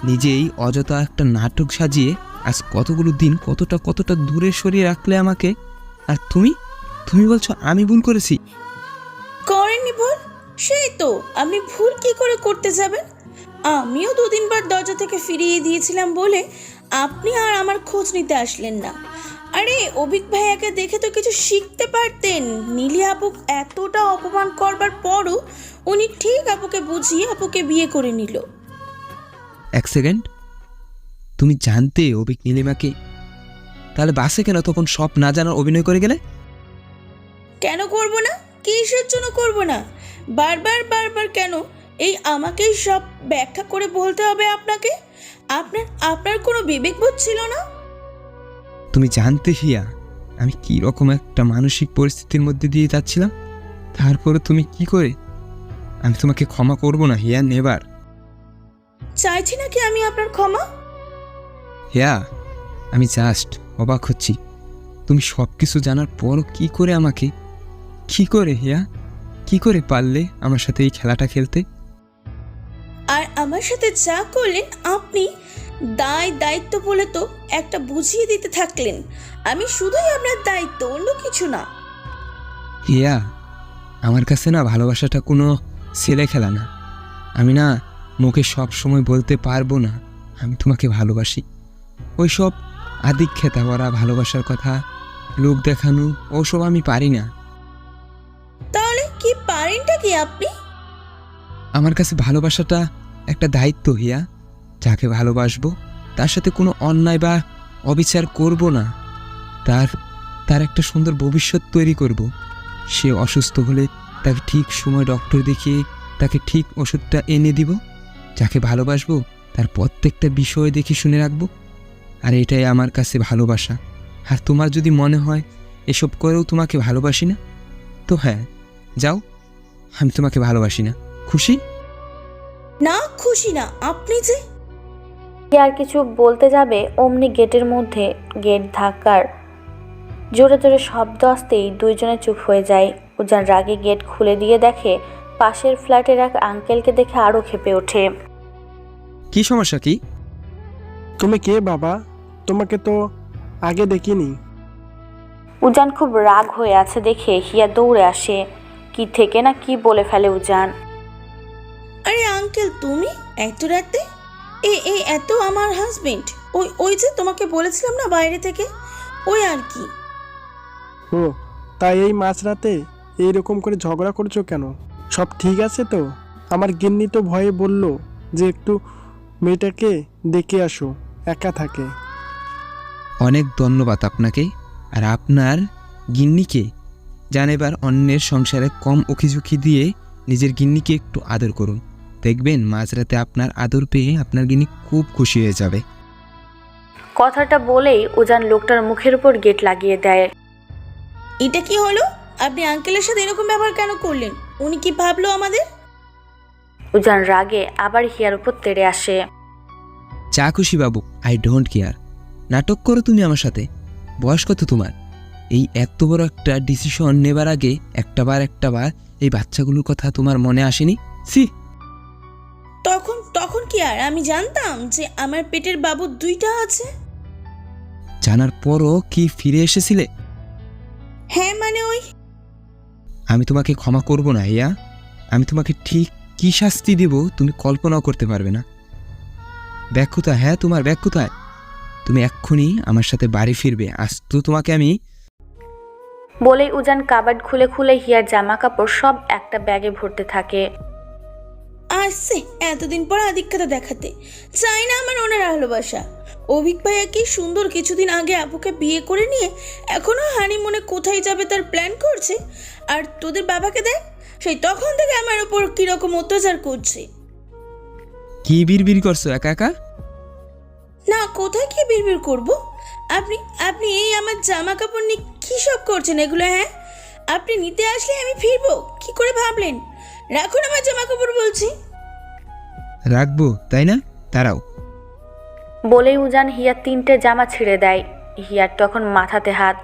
নিজেই অযথা একটা নাটক সাজিয়ে আজ কতগুলো দিন কতটা দূরে সরিয়ে রাখলে আমাকে, আর তুমি বলছো আমি ভুল করেছি? করেননি ভুল? সেই তো, আপনি ভুল কি করে করতে যাবেন? আমিও 2 দিন বার দরজা থেকে ফিরিয়ে দিয়েছিলাম বলে আপনি আর আমার খোঁজ নিতে আসলেন না। আরে অভিক ভাইয়াকে দেখে তো কিছু শিখতে পারতেন। নীলি আপু এতটা অপমান করবার পরও উনি ঠিক আপুকে বুঝিয়ে আপুকে বিয়ে করে নিল। এক সেকেন্ড, তুমি জানতে অভিক নীলিমাকে? তাহলে বাসে কেন তখন সব না জানার অভিনয় করে গেলে? কেন করব না? কিসের জন্য করব না? বারবার কেন এই আমাকেই সব ব্যাখ্যা করে বলতে হবে আপনাকে? আপনার কোনো বিবেকবোধ ছিল না? তুমি জানতে হিয়া আমি কি রকম একটা মানসিক পরিস্থিতির মধ্যে দিয়ে যাচ্ছিলাম, তারপরে তুমি কি করে? আমি তোমাকে ক্ষমা করব না হিয়া, নেবার। চাইছি নাকি আমি আপনার ক্ষমা? হিয়া আমি জাস্ট অবাক হচ্ছি, তুমি সব কিছু জানার পরও কি করে আমাকে, হিয়া কি করে পারলে আমার সাথে এই খেলাটা খেলতে? আর আমার সাথে যা করলেন আপনি দায়িত্ব বলে তো একটা বুঝিয়ে দিতে থাকলেন। আমি শুধুই আপনার দায়িত্ব, অন্য কিছু না। হিয়া আমার কাছে না ভালোবাসাটা কোনো ছেলে খেলা না। আমি না মুখে সব সময় বলতে পারবো না আমি তোমাকে ভালোবাসি। ওই সব আদিক্ষেতা করা ভালোবাসার কথা, লোক দেখানো, ওসব আমি পারি না। তাহলে কি পারেনটা কি আপনি? আমার কাছে ভালোবাসাটা একটা দায়িত্ব হিয়া। যাকে ভালোবাসবো তার সাথে কোনো অন্যায় বা অবিচার করব না, তার একটা সুন্দর ভবিষ্যৎ তৈরি করব। সে অসুস্থ হলে তাকে ঠিক সময় ডক্টর দেখিয়ে তাকে ঠিক ওষুধটা এনে দিব। যাকে ভালোবাসবো তার প্রত্যেকটা বিষয় দেখে শুনে রাখবো। আর এটাই আমার কাছে ভালোবাসা। আর তোমার যদি মনে হয় এসব করেও তোমাকে ভালোবাসি না, তো হ্যাঁ যাও, আমি তোমাকে ভালোবাসি না। খুশি? না খুশি না আপনি যে। আর কিছু বলতে যাবে অমনি গেটের মধ্যে গেট ধাক্কার জোরে জোরে শব্দ আসতেই দুইজনে চুপ হয়ে যায়। উজান রাগে গেট খুলে দিয়ে দেখে পাশের ফ্ল্যাটের এক আঙ্কেলকে দেখে আরও ক্ষেপে ওঠে। কি সমস্যা? কি? তুমি কে বাবা? তোমাকে তো আগে দেখিনি। উজান খুব রাগ হয়ে আছে দেখে হিয়া দৌড়ে আসে। কি থেকে না কি বলে ফেলে উজান। আরে আঙ্কেল তুমি এত রাতে? এত আমার হাজবেন্ড, ওই যে তোমাকে বলেছিলাম না বাইরে থেকে, ওই আর কি। ও তাই এই মাঝরাতে এইরকম করে ঝগড়া করছো কেন? সব ঠিক আছে তো? আমার গিন্নি তো ভয়ে বলল যে একটু মেয়েটাকে দেখে আসো, একা থাকে। অনেক ধন্যবাদ আপনাকে। আর আপনার গিন্নিকে জানেবার অন্যের সংসারে কম ওখিঝুঁকি দিয়ে নিজের গিন্নিকে একটু আদর করুন। দেখবেন মাঝরাতে আপনার আদর পেয়ে আপনার গিন্নি খুব খুশি হয়ে যাবে। কথাটা বলেই উজান লোকটার মুখের উপর গেট লাগিয়ে দেয়। এটা কি হলো? আপনি আঙ্কেলের সাথে এরকম ব্যবহার কেন করলেন? উনি কি ভাবলো আমাদের? উজান রাগে আবার হিয়ার উপর তেড়ে আসে। যা খুশি বাবু, আই ডোন্ট কেয়ার। নাটক করো তুমি আমার সাথে। বয়স কত তোমার? এই এত বড় একটা ডিসিশন নেবার আগে একটাবার এই বাচ্চাগুলোর কথা তোমার মনে আসেনি? সি, তখন কি আর আমি জানতাম যে আমার পেটের বাবু দুইটা আছে? জানার পরও কি ফিরে এসেছিলে? হ্যাঁ মানে ওই আমি তোমাকে ক্ষমা করব না হিয়া। আমি তোমাকে ঠিক কি শাস্তি দিব তুমি কল্পনাও করতে পারবে না। ব্যাগ কোথায়? হ্যাঁ, তোমার ব্যাগ কোথায়? তুমি এক্ষুনি আমার সাথে বাড়ি ফিরবে। আজ তো তোমাকে আমি... বলেই উজান কাবার্ড খুলে খুলে হিয়ার জামা কাপড় সব একটা ব্যাগে ভরতে থাকে। আসছে এতদিন পর আধিক্যতা দেখাতে। চাই না আমার ওনার ভালোবাসা। অভিক ভাইয়া কি সুন্দর কিছুদিন আগে আপুকে বিয়ে করে নিয়ে এখনো হানিমুনে কোথায় যাবে তার প্ল্যান করছে। আর তোদের বাবাকে দেখ, সেই তখন থেকে আমার ওপর কিরকম অত্যাচার করছে। কি বিড়বিড় করছো একা একা? না, কোথায় কি বিড়বিড় করব? আপনি আপনি এই আমার জামা কাপড় নিয়ে কী সব করছেন এগুলো? হ্যাঁ, আপনি নিতে আসলে আমি ফিরবো কি করে ভাবলেন? রাখুন আমার জামা কাপড় বলছি। রাখবো তাই না? দাঁড়াও। বলেই উজান হিয়ার 3টে জামা ছিঁড়ে দেয়। হিয়ার তখন মাথাতে হাত।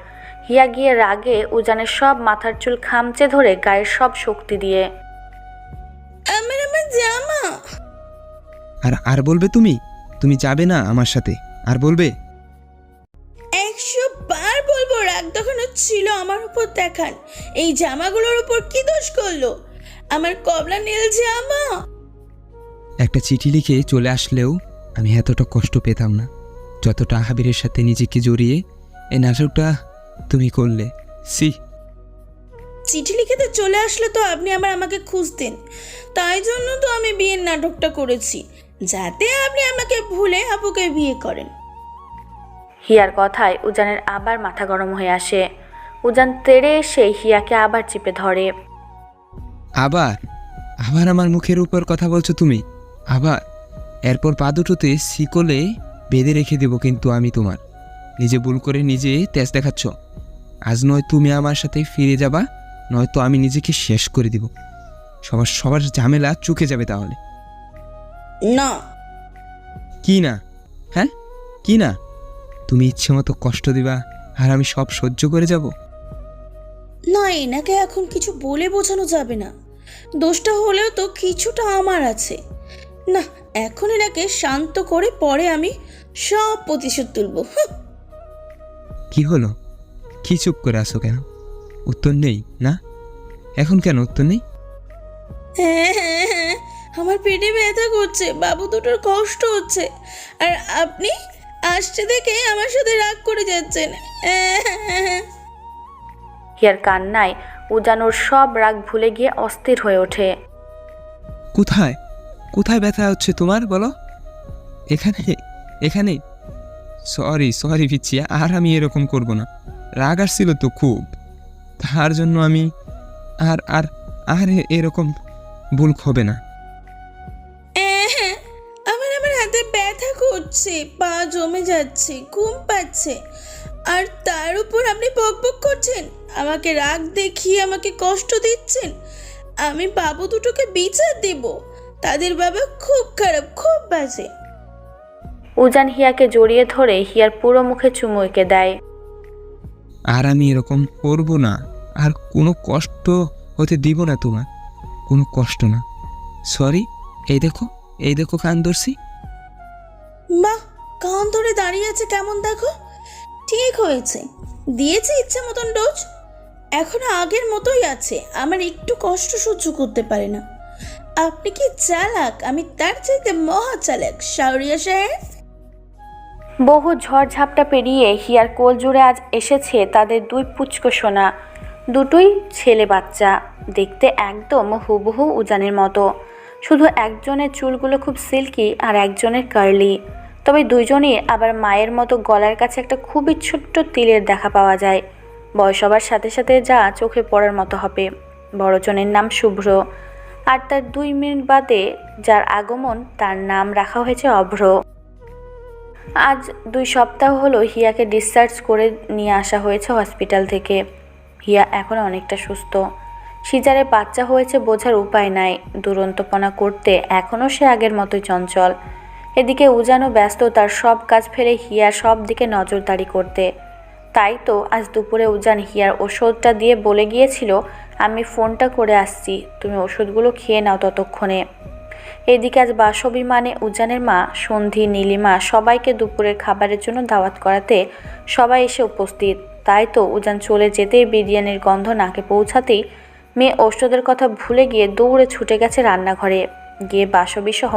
হিয়া গিয়ে রাগে উজানের সব মাথার চুল খামচে ধরে গায়ের সব শক্তি দিয়ে। আমার জামা! আর বলবে তুমি? তুমি যাবে না আমার সাথে? আর বলবে? 100 বার বলবো, রাগ দেখানো ছিল আমার উপর দেখান। এই জামাগুলোর উপর কি দোষ করলো? আমার কমলা নীল জামা। একটা চিঠি লিখে চলে আসলেও আমি এতটা কষ্ট পেতাম না যতটা আহাবিরের সাথে নিজেকে জড়িয়ে এই নাটকটা তুমি করলে। সি, চিঠি লিখে তো চলে আসলে তো আপনি আমাকে খুঁজতেন। তাই জন্য তো আমি বিয়ের নাটকটা করেছি, যাতে আপনি আমাকে ভুলে আপুকে বিয়ে করেন। হিয়ার কথায় উজানের আবার মাথা গরম হয়ে আসে। উজান তেড়ে এসে হিয়াকে আবার চিপে ধরে। আবার আবার আমার মুখের উপর কথা বলছো তুমি? আবার? এরপর পা দুটোতে শিকলে বেঁধে রেখে দেবো কিন্তু আমি তোমার। নিজে ভুল করে নিজে তেজ দেখাচ্ছ। আজ নয় তুমি আমার সাথে ফিরে যাবা, নয়তো আমি নিজেকে শেষ করে দিব। সবার ঝামেলা চুকে যাবে তাহলে। না। কি না? হ্যাঁ, কি না? তুমি ইচ্ছে মতো কষ্ট দিবা আর আমি সব সহ্য করে যাব? না, এনাকে এখন কিছু বলে বোঝানো যাবে না। দোষটা হলেও তো কিছুটা আমার আছে। না, এখন এনাকে শান্ত করে পরে আমি সব প্রতিশোধ তুলব। কি হলো? কি চুপ করে আসো কেন? উত্তর নেই না? এখন কেন উত্তর নেই? হ্যাঁ, আমার পেটে ব্যথা করছে, বাবু দুটোর কষ্ট হচ্ছে, আর আপনি আসছে দেখে আমার সাথে রাগ করে যাচ্ছেন। হিয়ার কান্নায় উজান ওর সব রাগ ভুলে গিয়ে অস্থির হয়ে ওঠে। কোথায় কোথায় ব্যথা হচ্ছে তোমার বলো? এখানে এখানে? সরি পিচ্ছি, আর আমি এরকম করব না। রাগ আসছিল তো খুব, তার জন্য আমি আর আর আর এরকম ভুল হবে না। আমার হাতে ব্যথা করছে, পা জমে যাচ্ছে, ঘুম পাচ্ছে, আর তার উপর আপনি বকবক করছেন, আমাকে রাগ দেখিয়ে আমাকে কষ্ট দিচ্ছেন। আমি বাবু দুটোকে বিচার দেব। তাদের বাবা খুব খারাপ, খুব বাজে। উজান হিয়াকে জড়িয়ে ধরে হিয়ার পুরো মুখে চুমু এঁকে দেয়। আর আমি এরকম করব না, আর কোনো কষ্ট হতে দিব না তোমার, কোনো কষ্ট না। সরি। এই দেখো কান ধরছি। বাহ, কান ধরে দাঁড়িয়ে আছে কেমন দেখো। ঠিক হয়েছে, দিয়েছে ইচ্ছে মতন ডোজ। এখনো আগের মতোই আছে, আমার একটু কষ্ট সহ্য করতে পারে না। আপনি কি চালাক? আমি তার চাইতে মহা চালাক, শাওরিয়া সাহেব। বহু ঝড়ঝাপটা পেরিয়ে হিয়ার কোল জুড়ে আজ এসেছে তাদের 2 পুচকো সোনা, দুটোই ছেলে বাচ্চা, দেখতে একদম হুবহু উজানের মতো। শুধু একজনের চুলগুলো খুব সিল্কি আর একজনের কার্লি। তবে দুইজনই আবার মায়ের মতো গলার কাছে একটা খুবই ছোট্ট তিলের দেখা পাওয়া যায়। বয়স হবার সাথে সাথে যা চোখে পড়ার মতো হবে। বড়জনের নাম শুভ্র, আর তার 2 মিনিট বাদে যার আগমন তার নাম রাখা হয়েছে অভ্র। আজ 2 সপ্তাহ হলো হিয়াকে ডিসচার্জ করে নিয়ে আসা হয়েছে হসপিটাল থেকে। হিয়া এখন অনেকটা সুস্থ। সিজারে বাচ্চা হয়েছে বোঝার উপায় নাই, দুরন্তপনা করতে এখনও সে আগের মতোই চঞ্চল। এদিকে উজানও ব্যস্ত তার সব কাজ ফেলে হিয়ার সব দিকে নজরদারি করতে। তাই তো আজ দুপুরে উজান হিয়ার ওষুধটা দিয়ে বলে গিয়েছিল, আমি ফোনটা করে আসছি, তুমি ওষুধগুলো খেয়ে নাও ততক্ষণে। এদিকে আজ বাসবিমানে উজানের মা, সন্ধি, নীলিমা সবাইকে দুপুরের খাবারের জন্য দাওয়াত করাতে সবাই এসে উপস্থিত। তাই তো উজান চলে যেতেই বিরিয়ানির গন্ধ নাকে পৌঁছাতেই মেয়ে ওষুধের কথা ভুলে গিয়ে দৌড়ে ছুটে গেছে রান্নাঘরে, গিয়ে বাসবিসহ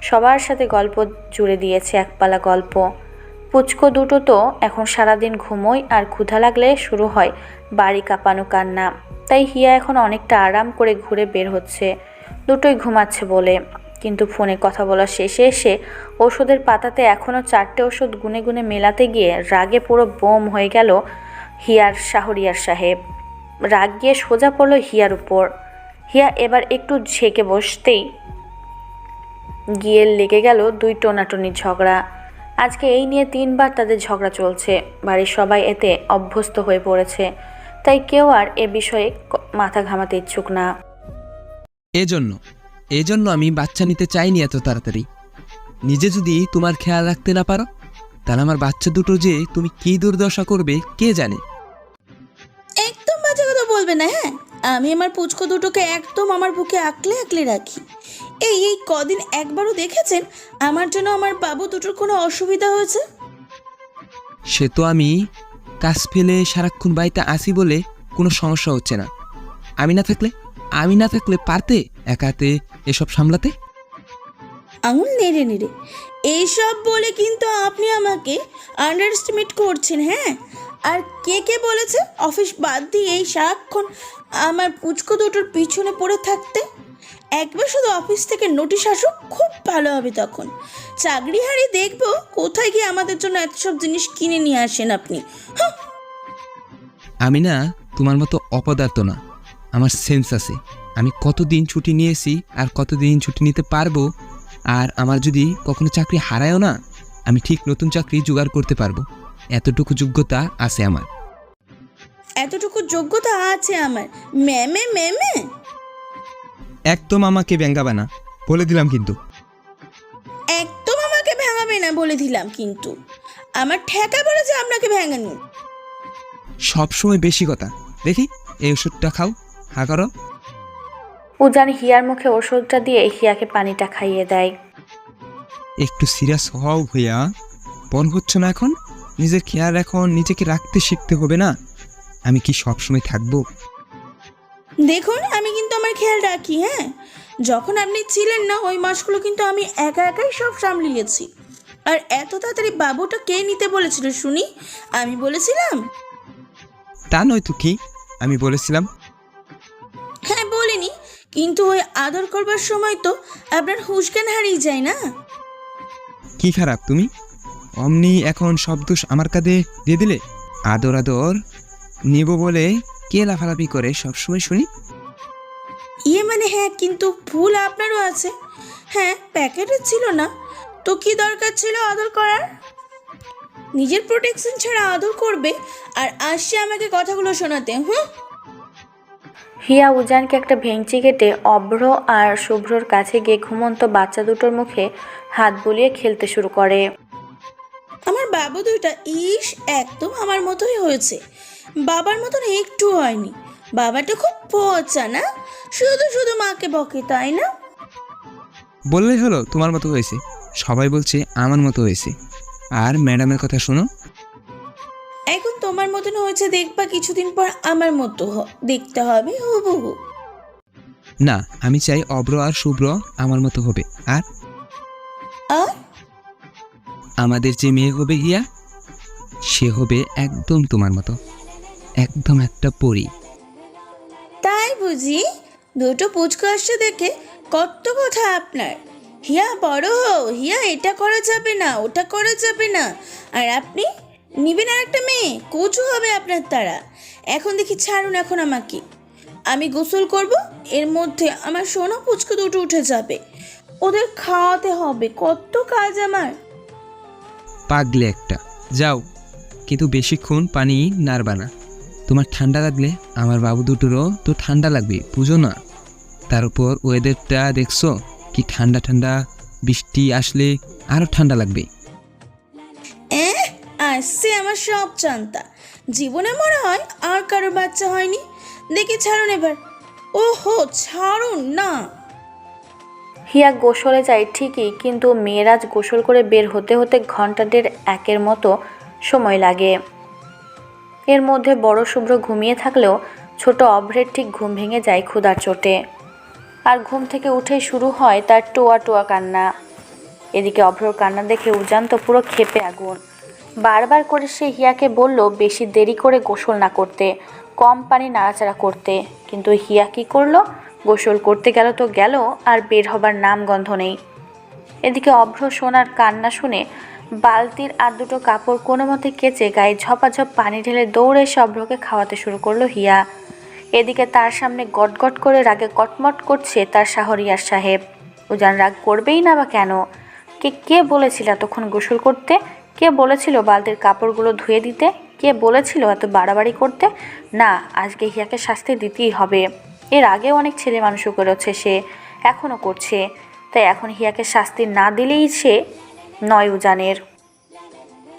সবার সাথে গল্প জুড়ে দিয়েছে একপালা গল্প। পুচকো দুটো তো এখন সারাদিন ঘুমোয়, আর ক্ষুধা লাগলে শুরু হয় বাড়ি কাঁপানো কান্না। তাই হিয়া এখন অনেকটা আরাম করে ঘুরে বের হচ্ছে, দুটোই ঘুমাচ্ছে বলে। কিন্তু ফোনে কথা বলার শেষে এসে ওষুধের পাতাতে এখনও 4টে ওষুধ গুনে গুনে মেলাতে গিয়ে রাগে পুরো বোম হয়ে গেল শাহরিয়ার সাহেব। রাগ গিয়ে সোজা পড়ল হিয়ার উপর। হিয়া এবার একটু ঝেঁকে বসতেই গিয়ে লেগে গেল দুই টোনাটনির ঝগড়া। আজকে এই নিয়ে 3বার তাদের ঝগড়া চলছে। বাড়ির সবাই এতে অভ্যস্ত হয়ে পড়েছে, তাই কেউ আর এ বিষয়ে মাথা ঘামাতে ইচ্ছুক না। এজন্য আমি বাচ্চা নিতে চাইনি এত তাড়াতাড়ি। নিজে যদি তোমার খেয়াল রাখতে না পারো, তাহলে আমার বাচ্চা দুটো যে তুমি কী দুর্দশা করবে কে জানে। একদম বাজে কথা বলবে না, হ্যাঁ? আমি আমার পুচকো দুটোকে একদম আমার বুকে আঁকলে আঁকলে রাখি। এই কদিন একবারও দেখেছেন আমার জন্য আমার বাবু দুটোর কোনো অসুবিধা হয়েছে? সে তো আমি কাজ ফেলে সারাক্ষণ বাড়িতে আসি বলে কোনো সমস্যা হচ্ছে না। আমি না থাকলে পারতে একাতে এসব সামলাতে? আঙুল নেড়ে নেড়ে এইসব বলে কিন্তু আপনি আমাকে আন্ডার এস্টিমেট করছেন, হ্যাঁ? আর কে বলেছে অফিস বাদ দিয়ে এই সারাক্ষণ আমার পুচকো দুটোর পিছনে পড়ে থাকতে? একবার শুধু অফিস থেকে নোটিশ আসুক, খুব ভালো হবে। তখন চাকরি হারিয়ে দেখবো কোথায় গিয়ে আমাদের জন্য এত সব জিনিস কিনে নিয়ে আসেন আপনি। আমি না তোমার মতো অপদার্থ না, আমার সেন্স আছে। আমি কতদিন ছুটি নিয়েছি আর কতদিন ছুটি নিতে পারবো, আর আমার যদি কখনো চাকরি হারায়ও না, আমি ঠিক নতুন চাকরি জোগাড় করতে পারবো। এতটুকু যোগ্যতা আছে আমার। এতটুকু যোগ্যতা আছে আমার? ম্যামে একদম আমাকে ব্যঙ্গাবে না বলে দিলাম কিন্তু। একদম আমাকে ভাঙাবে না বলে দিলাম কিন্তু। আমার ঠেকা বলেছে আপনাকে ভেঙানি। সবসময় বেশি কথা। দেখি এই ওষুধটা খাও, হা করো। উজান হিয়ার মুখে ওষুধটা দিয়ে হিয়াকে পানিটা খাইয়ে দেয়। একটু সিরিয়াস হও ভাইয়া, বল হচ্ছে না এখন? নিজের খেয়াল এখন নিজেকে রাখতে শিখতে হবে না? আমি কি সবসময় থাকবো? দেখুন, আমি কিন্তু আমার খেয়াল রাখি, হ্যাঁ? যখন আপনি ছিলেন না ওই মাসগুলো কিন্তু আমি একাই সব সামলিয়েছি। আর এত তাড়াতাড়ি বাবুটা কে নিতে বলেছিল শুনি? আমি বলেছিলাম? তা নয় তো কি, আমি বলেছিলাম। হ্যাঁ বলিনি, কিন্তু ওই আদর করবার সময় তো আপনার হুঁশ জ্ঞান হারিয়ে যায় না? কি খারাপ তুমি অমনি এখন সব দোষ আমার কাঁধে দিয়ে দিলে? আদর নেব বলে কে লাফালাফি করে সবসময় শুনি? মানে হ্যাঁ, কিন্তু ভুল আপনারও আছে। হ্যাঁ, প্যাকেটে ছিল না তো কি দরকার ছিল আদর করার? নিজের প্রোটেকশন ছাড়া আদর করবে আর আসছে আমাকে কথাগুলো শোনাতে। হিয়া উজানকে একটা ভেঙচি কেটে অভ্র আর শুভ্রর কাছে গিয়ে ঘুমন্ত বাচ্চা দুটোর মুখে হাত বুলিয়ে খেলতে শুরু করে। আমার বাবু দুইটা একদম আমার মতোই হয়েছে, বাবার মতন একটু হয়নি। বাবাটা খুব পচা না, শুধু মাকে বকে, তাই না? বললেই হলো তোমার মতো হয়েছে। সবাই বলছে আমার মতো হয়েছে। আর ম্যাডামের কথা শোনো, এখন তোমার মতন হয়েছে, দেখবা কিছুদিন পর আমার মতো দেখতে হবে হুবহু। না, আমি চাই অভ্র আর শুভ্র আমার মতো হবে। আর আমাদের যে মেয়ে হবে হিয়া, সে হবে একদম তোমার মতো, একদম একটা পরী। তাই বুঝি? দুটো পুচকো আসছে দেখে কত কথা আপনার। হিয়া বড় হও, হিয়া এটা করা যাবে না, ওটা করা যাবে না। আর আপনি নিবেন আর একটা মেয়ে, কচু হবে আপনার তারা। এখন দেখি ছাড়ুন এখন আমাকে, আমি গোসল করব, এর মধ্যে আমার সোনা পুচকো দুটো উঠে যাবে, ওদের খাওয়াতে হবে, কত কাজ আমার। পাগলে একটা, যাও, কিন্তু বেশিক্ষণ পানি নাড়বা না। তোমার ঠান্ডা লাগলে আমার বাবু দুটোরও তো ঠান্ডা লাগবে, বুঝো না? তার উপর ওয়েদারটা দেখছো কি ঠান্ডা ঠান্ডা, বৃষ্টি আসলে আরও ঠান্ডা লাগবে। আসছে আমার সব জানতা। জীবনে মনে হয় আর কারোর বাচ্চা হয়নি। দেখি ছাড়ুন এবার। ওহো, ছাড়ুন না। হিয়া গোসলে যায় ঠিকই, কিন্তু মেয়েরাজ গোসল করে বের হতে হতে ঘন্টা 1.5 মতো সময় লাগে। এর মধ্যে বড় শুভ্র ঘুমিয়ে থাকলেও ছোট অভ্রের ঠিক ঘুম ভেঙে যায় ক্ষুধার চোটে। আর ঘুম থেকে উঠেই শুরু হয় তার টোয়া টোয়া কান্না। এদিকে অভ্রর কান্না দেখে উজান তো পুরো ক্ষেপে আগুন। বারবার করে সে হিয়াকে বলল বেশি দেরি করে গোসল না করতে, কম পানি নাড়াচাড়া করতে, কিন্তু হিয়া কি করলো? গোসল করতে গেল তো গেল, আর বের হবার নাম গন্ধ নেই। এদিকে অভ্র সোনার কান্না শুনে বালতির আর দুটো কাপড় কোনো মতে কেচে গায়ে ঝপাঝপ পানি ঢেলে দৌড়ে এসে অভ্রকে খাওয়াতে শুরু করলো হিয়া। এদিকে তার সামনে গটগট করে রাগে কটমট করছে তার শাহরিয়ার সাহেব। উজান রাগ করবেই না বা কেন? কে বলেছিল এতক্ষণ গোসল করতে? কে বলেছিল বালতির কাপড়গুলো ধুয়ে দিতে? কে বলেছিল এত বাড়াবাড়ি করতে? না, আজকে হিয়াকে শাস্তি দিতেই হবে। এর আগে অনেক ছেলে মানুষও করেছে, সে এখনও করছে। তাই এখন হিয়াকে শাস্তি না দিলেই সে নয় উজানের।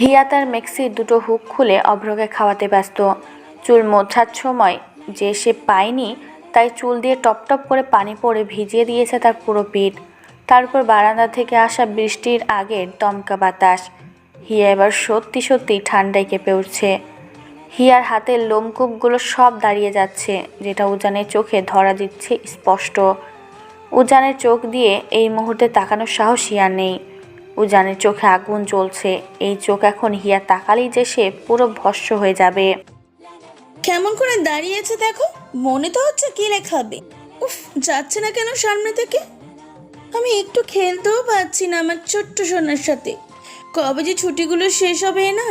হিয়া তার মেক্সির দুটো হুক খুলে অভ্রকে খাওয়াতে ব্যস্ত। চুল মোছার সময় যে সে পায়নি, তাই চুল দিয়ে টপ টপ করে পানি পড়ে ভিজিয়ে দিয়েছে তার পুরো পিঠ। তার উপর বারান্দা থেকে আসা বৃষ্টির আগের দমকা বাতাস। হিয়া এবার সত্যি সত্যি ঠান্ডায় কেঁপে উঠছে। হিয়ার হাতের লোমকূপগুলো সব দাঁড়িয়ে যাচ্ছে, যেটা উজানের চোখে ধরা দিচ্ছে স্পষ্ট। উজানের চোখ দিয়ে এই মুহূর্তে তাকানোর সাহস হিয়ার নেই। উজানের চোখে আগুন জ্বলছে। এই চোখ এখন হিয়া তাকালেই যে সে পুরো ভস্ম হয়ে যাবে। কেমন করে দাঁড়িয়েছে দেখো, মনে তো হচ্ছে কিনে খাবে। উফ, যাচ্ছে না কেন সামনে থেকে? আমি একটু খেলতেও পাচ্ছি না আমার ছোট্ট সোনার সাথে। কবে যে ছুটিগুলো শেষ হবে না।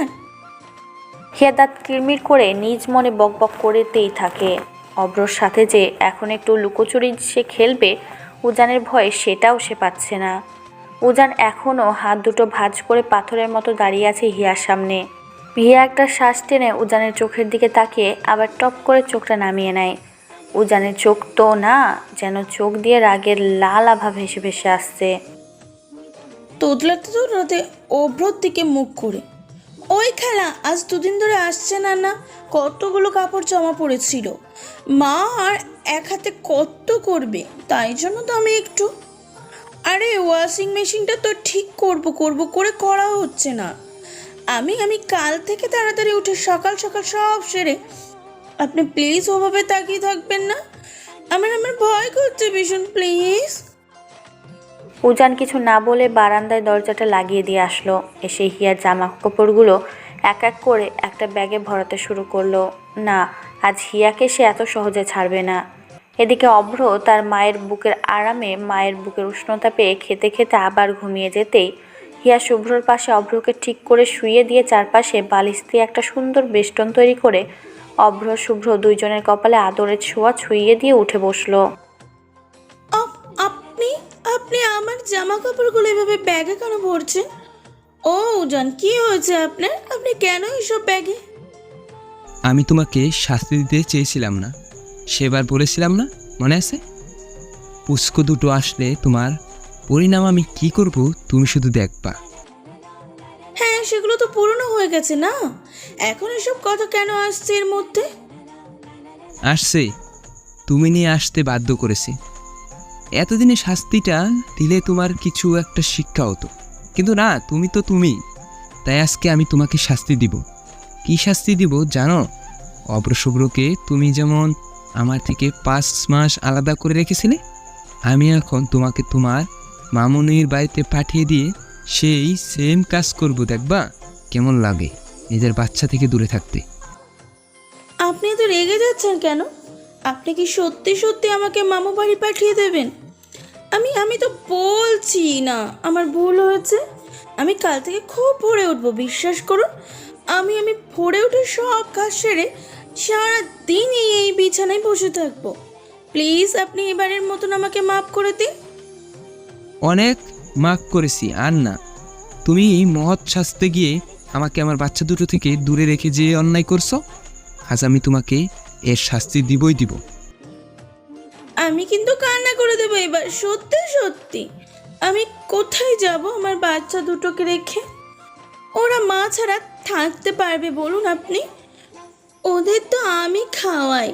হিয়া দাঁত কিরমির করে নিজ মনে বকবক করতেই থাকে। অব্রর সাথে যে এখন একটু লুকোচুরি সে খেলবে উজানের ভয়ে, সেটাও সে পাচ্ছে না। উজান এখনও হাত দুটো ভাঁজ করে পাথরের মতো দাঁড়িয়ে আছে হিয়ার সামনে। হিয়া একটা শ্বাস টেনে উজানের চোখের দিকে তাকিয়ে আবার টপ করে চোখটা নামিয়ে নেয়। উজানের চোখ তো না, যেন চোখ দিয়ে রাগের লাল আভা ভেসে ভেসে আসছে। তোতলাতে অভ্রর দিকে মুখ করে, ওই খেলা আজ 2 দিন ধরে আসছে না। না, কতগুলো কাপড় জমা পড়েছিল, মা আর এক হাতে কত করবে, তাই জন্য তো আমি একটু। আরে ওয়াশিং মেশিনটা তো ঠিক করব করে করা হচ্ছে না। আমি কাল থেকে তাড়াতাড়ি উঠে সকাল সকাল সব সেরে। আপনি প্লিজ ওভাবে তাকিয়ে থাকবেন না, আমার ভয় করছে ভীষণ, প্লিজ। উজান কিছু না বলে বারান্দায় দরজাটা লাগিয়ে দিয়ে আসলো। এসে হিয়ার জামা কাপড়গুলো এক এক করে একটা ব্যাগে ভরাতে শুরু করলো। না, আজ হিয়াকে সে এত সহজে ছাড়বে না। এদিকে অভ্র তার মায়ের বুকের আরামে, মায়ের বুকের উষ্ণতা পেয়ে খেতে খেতে আবার ঘুমিয়ে যেতেই হিয়া শুভ্রর পাশে অভ্রকে ঠিক করে শুইয়ে দিয়ে চারপাশে বালিশ দিয়ে একটা সুন্দর বেষ্টন তৈরি করে অভ্র শুভ্র দুইজনের কপালে আদরের ছোঁয়া ছুঁইয়ে দিয়ে উঠে বসলো। আপনি আমার জামা কাপড়গুলো এভাবে ব্যাগে কেন ভরছেন? ও উজান, কি হয়েছে আপনার? আপনি কেন এইসব ব্যাগে? আমি তোমাকে শাস্তি দিতে চেয়েছিলাম না, সেবার বলেছিলাম না, মনে আছে? পুষ্ক দুটো আসলে তোমার পরিণাম আমি কি করব তুমি শুধু দেখবা। হ্যাঁ, সেগুলো তো পুরনো হয়ে গেছে না, এখন এসব কথা কেন আসছে এর মধ্যে? আসছে, তুমি নিয়ে আসতে বাধ্য করেছি। এতদিনে শাস্তিটা দিলে তোমার কিছু একটা শিক্ষা হতো, কিন্তু না, তুমি তো তুমি। তাই আজকে আমি তোমাকে শাস্তি দিব। কি শাস্তি দিব জানো? অব্রশুভ্রকে তুমি যেমন আমার থেকে 5 মাস আলাদা করে রেখেছিলে, আমি এখন তোমাকে তোমার মামুনির বাড়িতে পাঠিয়ে দিয়ে সেই সেম কাজ করব। দেখবা কেমন লাগে নিজের বাচ্চা থেকে দূরে থাকতে। আপনি তো রেগে যাচ্ছেন কেন? আপনি কি সত্যি সত্যি আমাকে মামু বাড়ি পাঠিয়ে দেবেন? আমি তো বলছি না আমার ভুল হয়েছে। আমি কাল থেকে খুব ভোরে উঠবো, বিশ্বাস করুন। আমি ভোরে উঠে সব কাজ সেরে সারাদিন এই বিছানায় বসে থাকবো। প্লিজ আপনি এবারের মতন আমাকে মাফ করে দিন। অনেক মাফ করেছি, আর না। তুমি মহৎ শাস্তে গিয়ে আমাকে আমার বাচ্চা দুটো থেকে দূরে রেখে যে অন্যায় করছো, আজ আমি তোমাকে এর শাস্তি দিবই দিব। আমি কিন্তু কান্না করে দেবো এবার, সত্যি সত্যি। আমি কোথায় যাব আমার বাচ্চা দুটোকে রেখে? ওরা মা ছাড়া থাকতে পারবে বলুন আপনি? ওদের তো আমি খাওয়াই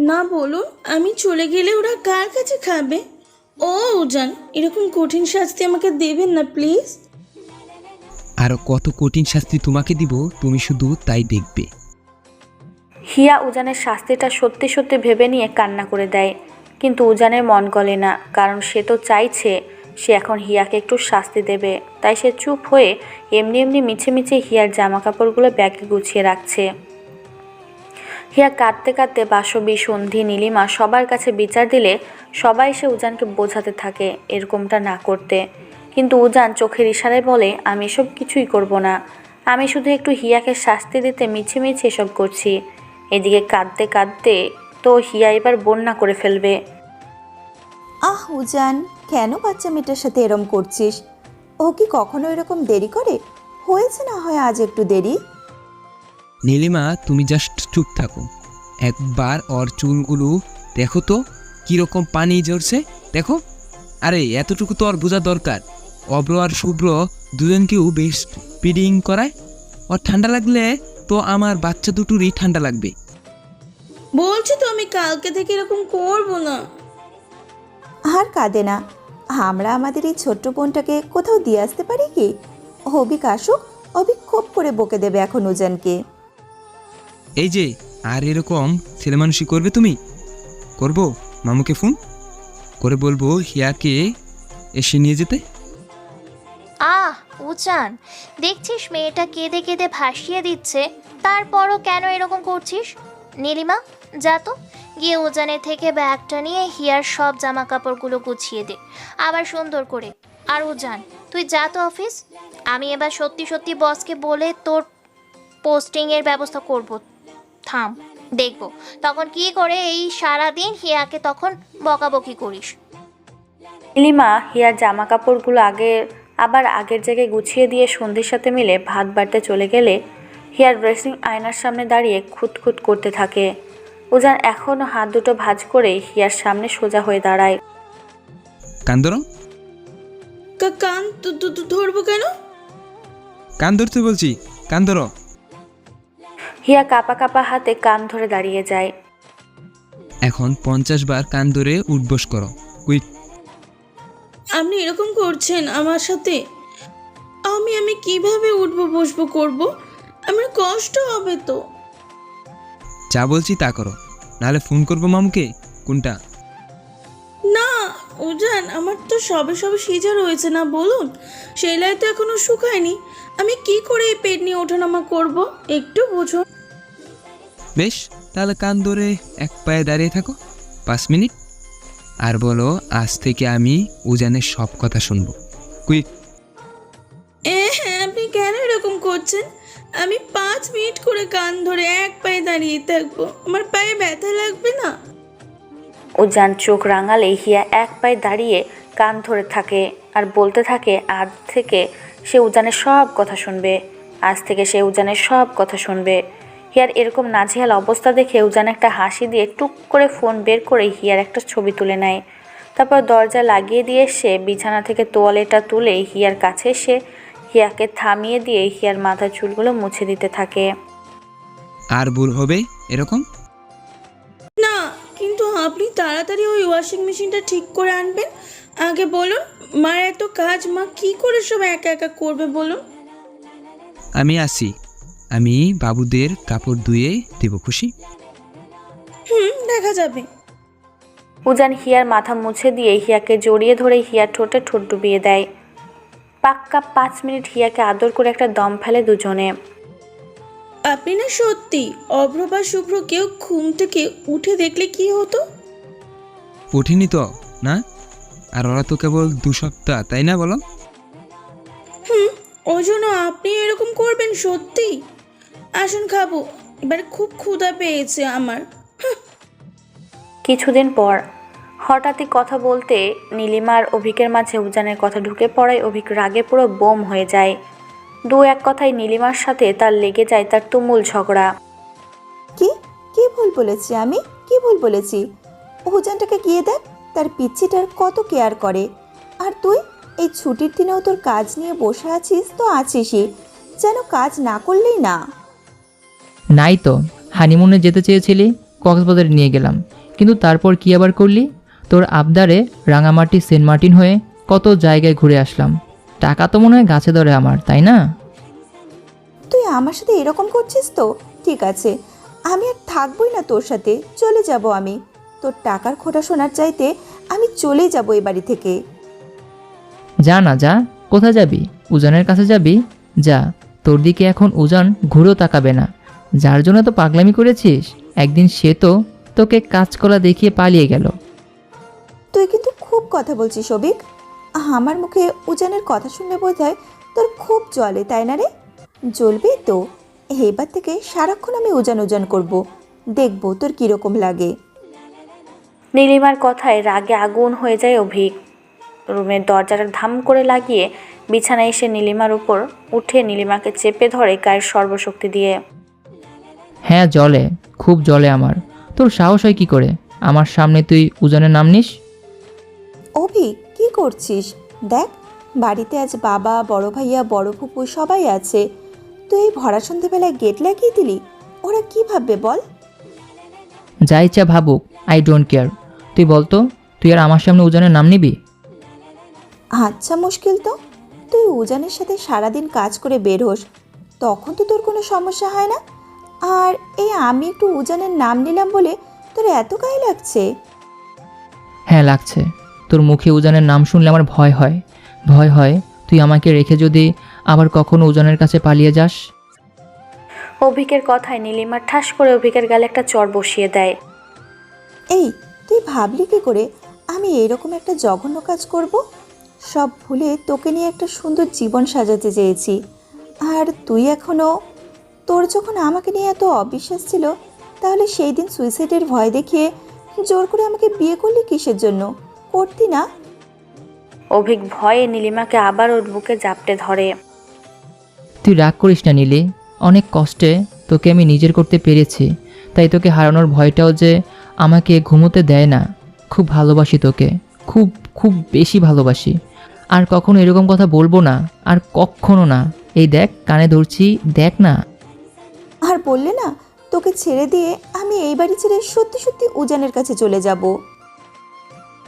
না, বলুন আমি চলে গেলে ওরা কার কাছে খাবে? ও উজান, এরকম কঠিন শাস্তি আমাকে দেবেন না প্লিজ। আরও কত কঠিন শাস্তি তোমাকে দিব, তুমি শুধু তাই দেখবে। হিয়া উজানের শাস্তিটা সত্যি সত্যি ভেবে নিয়ে কান্না করে দেয়, কিন্তু উজানের মন গলে না, কারণ সে তো চাইছে সে এখন হিয়াকে একটু শাস্তি দেবে। তাই সে চুপ হয়ে এমনি এমনি মিছে মিছে হিয়ার জামা কাপড়গুলো ব্যাগে গুছিয়ে রাখছে। হিয়া কাঁদতে কাঁদতে বাসবী, সন্ধি, নীলিমা সবার কাছে বিচার দিলে সবাই সে উজানকে বোঝাতে থাকে এরকমটা না করতে, কিন্তু উজান চোখের ইশারায় বলে আমি এসব কিছুই করব না, আমি শুধু একটু হিয়াকে শাস্তি দিতে মিছে মিছে এসব করছি। এদিকে কাঁদতে কাঁদতে তো হিয়া এবার বন্যা করে ফেলবে। আহ উজান, কেন বাচ্চা মেয়েটার সাথে এরম করছিস? ও কি কখনো এরকম দেরি করে? হয়েছে না হয় আজ একটু দেরি। নীলিমা, তুমি জাস্ট চুপ থাকো। একবার ওর চুলগুলো দেখো তো কীরকম পানি ঝরছে, দেখো। আরে এতটুকু তো ওর বোঝা দরকার। অব্র আর শুভ্র দুজনকেও বেশ পিডিং করায়। ওর ঠান্ডা লাগলে তো আমার বাচ্চা দুটোরই ঠান্ডা লাগবে। বলছি তো আমি কালকে থেকে এরকম করব না। আর কাঁদে না, আমরা আমাদের এই ছোট্ট বোনটাকে কোথাও দিয়ে আসতে পারি কি? অবিক আসুক, অবিক খুব করে বকে দেবে এখন উজানকে। এই যে, আর এরকম ছেলে মানুষই করবে তুমি? করবো মামুকে ফোন করে বলবো হিয়াকে এসে নিয়ে যেতে। উজান, দেখছিস মেয়েটা কেঁদে কেঁদে ভাসিয়ে দিচ্ছে, তারপরও কেন এরকম করছিস? নীলিমা, যা তো গিয়ে উজানের থেকে ব্যাগটা নিয়ে হিয়ার সব জামা কাপড়গুলো গুছিয়ে দে, আবার সুন্দর করে। আর উজান, তুই যা তো অফিস। আমি এবার সত্যি সত্যি বসকে বলে তোর পোস্টিংয়ের ব্যবস্থা করব। থাম, দেখব তখন কি করে এই সারাদিন হিয়াকে তখন বকাবকি করিস। নীলিমা হিয়ার জামা কাপড়গুলো আবার আগের জায়গায় গুছিয়ে দিয়ে সন্ধির সাথে মিলে ভাত বাড়তে চলে গেলে হিয়ার ড্রেসিং আয়নার সামনে দাঁড়িয়ে খুঁতখুত করতে থাকে। উজান এখনও হাত দুটো ভাঁজ করে হিয়ার সামনে সোজা হয়ে দাঁড়ায়। কান ধরো। কান ধরবো কেন? কান ধরতে বলছি, কান ধরো। হিয়া কাপা কাপা হাতে কান ধরে দাঁড়িয়ে যায়। এখন 50 বার কান ধরে উঠবস করো, কুইক। আপনি এরকম করছেন আমার সাথে? আমি কিভাবে উঠবো বসবো করব? আমার কষ্ট হবে তো। যা বলছি তা করো, নাহলে ফোন করবো মামুকে। কোনটা? না উজান, আমার তো সবে সবে সিজার হয়েছে না, বলুন। সেলাই তো এখনো শুকায়নি। আমি কি করে এই পেট নিয়ে ওঠানামা করব? একটু বুঝুন। বেশ, তাহলে কান ধরে এক পায়ে দাঁড়িয়ে থাকো 5 মিনিট, আর বলো আজ থেকে আমি উজানের সব কথা শুনবো। কুইক। হ্যাঁ, আপনি কেন এরকম করছেন? আমি 5 মিনিট করে কান ধরে এক পায়ে দাঁড়িয়ে থাকবো। আমার পায়ে ব্যথা লাগবে না? উজান চোখ রাঙালে হিয়া এক পায়ে দাঁড়িয়ে কান ধরে থাকে আর বলতে থাকে আজ থেকে সে উজানের সব কথা শুনবে, আজ থেকে সে উজানের সব কথা শুনবে। হিয়ার এরকম নাজেহাল অবস্থা দেখে উজান একটা হাসি দিয়ে টুক করে ফোন বের করে হিয়ার একটা ছবি তুলে নেয়। তারপর দরজা লাগিয়ে দিয়ে সে বিছানা থেকে তোয়ালেটা তুলে হিয়ার কাছে এসে হিয়াকে থামিয়ে দিয়ে হিয়ার মাথার চুলগুলো মুছে দিতে থাকে। আর ভুল হবে এরকম? না, কিন্তু আপনি তাড়াতাড়ি ওই ওয়াশিং মেশিনটা ঠিক করে আনবেন। আগে বলুন, মার এত কাজ মা কি করে সব একা একা করবে বলুন? আমি আসি, আমি বাবুদের কাপড় ধুয়ে দেব, খুশি? দেখা যাবে। উজান হিয়ার মাথা মুছে দিয়ে হিয়াকে জড়িয়ে ধরে হিয়ার ঠোঁটে ঠোঁট ডুবিয়ে দেয়। পাক্কা 5 মিনিট হিয়াকে আদর করে একটা দম ফেলে দুজনে। আপনি না সত্যি অভ্র বা শুভ্র কেউ ঘুম থেকে উঠে দেখলে কি হতো? ওঠেনি তো না, আর ওরা তো কেবল 2 সপ্তাহ, তাই না বলো? ওই জন্য আপনি এরকম করবেন সত্যি? আসুন খাবো, এবার খুব ক্ষুধা পেয়েছে আমার। কিছুদিন পর হঠাৎই কথা বলতে নীলিমা আর অভিকের মাঝে উজানের কথা ঢুকে পড়ায় অভিক রাগে পুরো বোম হয়ে যায়। 2-1 কথায় নীলিমার সাথে তার লেগে যায় তার তুমুল ঝগড়া। কি কি ভুল বলেছি আমি? কি ভুল বলেছি? উজানটাকে গিয়ে দেখ, তার পিচ্ছিটার কত কেয়ার করে। আর তুই এই ছুটির দিনেও তোর কাজ নিয়ে বসে আছিস তো আছিসই, যেন কাজ না করলেই না। নাই তো, হানিমুনে যেতে চেয়েছিলি, কক্সবাজারে নিয়ে গেলাম, কিন্তু তারপর কি আবার করলি? তোর আবদারে রাঙামাটি সেন্ট মার্টিন হয়ে কত জায়গায় ঘুরে আসলাম। টাকা তো মনে হয় গাছে ধরে আমার, তাই না? তুই আমার সাথে এরকম করছিস তো? ঠিক আছে, আমি আর থাকবই না তোর সাথে, চলে যাব আমি। তোর টাকার খোটা শোনার চাইতে আমি চলেই যাব এই বাড়ি থেকে। যা না যা, কোথায় যাবি? উজানের কাছে যাবি? যা, তোর দিকে এখন উজান ঘুরেও তাকাবে না। যার জন্য তো পাগলামি করেছিস, একদিন সে তো তোকে কাজকলা দেখিয়ে পালিয়ে গেল। তুই কিন্তু খুব কথা বলছিস অবিক। আমার মুখে উজানের কথা শুনলে বোধ হয় তোর খুব জ্বলে, তাই না রে? জ্বলবে তো। এবার থেকে সারাক্ষণ আমি উজান উজান করব, দেখবো তোর কীরকম লাগে। নীলিমার কথায় রাগে আগুন হয়ে যায় অভিক। রুমের দরজাটা ধাম করে লাগিয়ে বিছানায় এসে নীলিমার উপর উঠে নীলিমাকে চেপে ধরে গায়ের সর্বশক্তি দিয়ে। হ্যাঁ জলে, খুব জলে আমার। তোর সাহস হয় কি করে আমার সামনে তুই উজানের নাম নিস? অভিক, কি করছিস? দেখ, বাড়িতে আজ বাবা, বড় ভাইয়া, বড় ফুপু সবাই আছে। তুই এই ভরা সন্ধেবেলায় গেট লাগিয়ে দিলি, ওরা কি ভাববে বল? যা ইচ্ছা ভাবুক, আই ডোন্ট কেয়ার। তুই বলতো, তুই আর আমার সামনে উজানের নাম নিবি? আচ্ছা, মুশকিল তো। তুই উজানের সাথে সারাদিন কাজ করে বের হোস, তখন তো তোর কোনো সমস্যা হয় না। আর এই আমি একটু উজানের নাম নিলাম বলে তোর এত গায়ে লাগছে? হ্যাঁ লাগছে। তোর মুখে উজানের নাম শুনলে আমার ভয় হয়। ভয় হয় তুই আমাকে রেখে যদি আবার কখনো উজানের কাছে পালিয়ে যাস। অভিকের কথায় নীলিমা ঠাস করে অভিকের গালে একটা চড় বসিয়ে দেয়। এই, তুই ভাবলি কি করে আমি এরকম একটা জঘন্য কাজ করব? সব ভুলে তোকে নিয়ে একটা সুন্দর জীবন সাজাতে চেয়েছি, আর তুই এখনও। তোর যখন আমাকে নিয়ে এত অবিশ্বাস ছিল, তাহলে সেই দিন সুইসাইডের ভয় দেখিয়ে জোর করে আমাকে বিয়ে করলি কিসের জন্য? করতি না? অভিক ভয়ে নীলিমাকে আবার ওর বুকে জাপটে ধরে। তুই রাগ করিস না নীলি, অনেক কষ্টে তোকে আমি নিজের করতে পেরেছি, তাই তোকে হারানোর ভয়টাও যে আমাকে ঘুমোতে দেয় না। খুব ভালোবাসি তোকে, খুব খুব বেশি ভালোবাসি। আর কখনো এরকম কথা বলবো না, আর কখনো না। এই দেখ, কানে ধরছি, দেখ না। আর বললে না, তোকে ছেড়ে দিয়ে আমি এই বাড়ি ছেড়ে সত্যি সত্যি উজানের কাছে চলে যাব।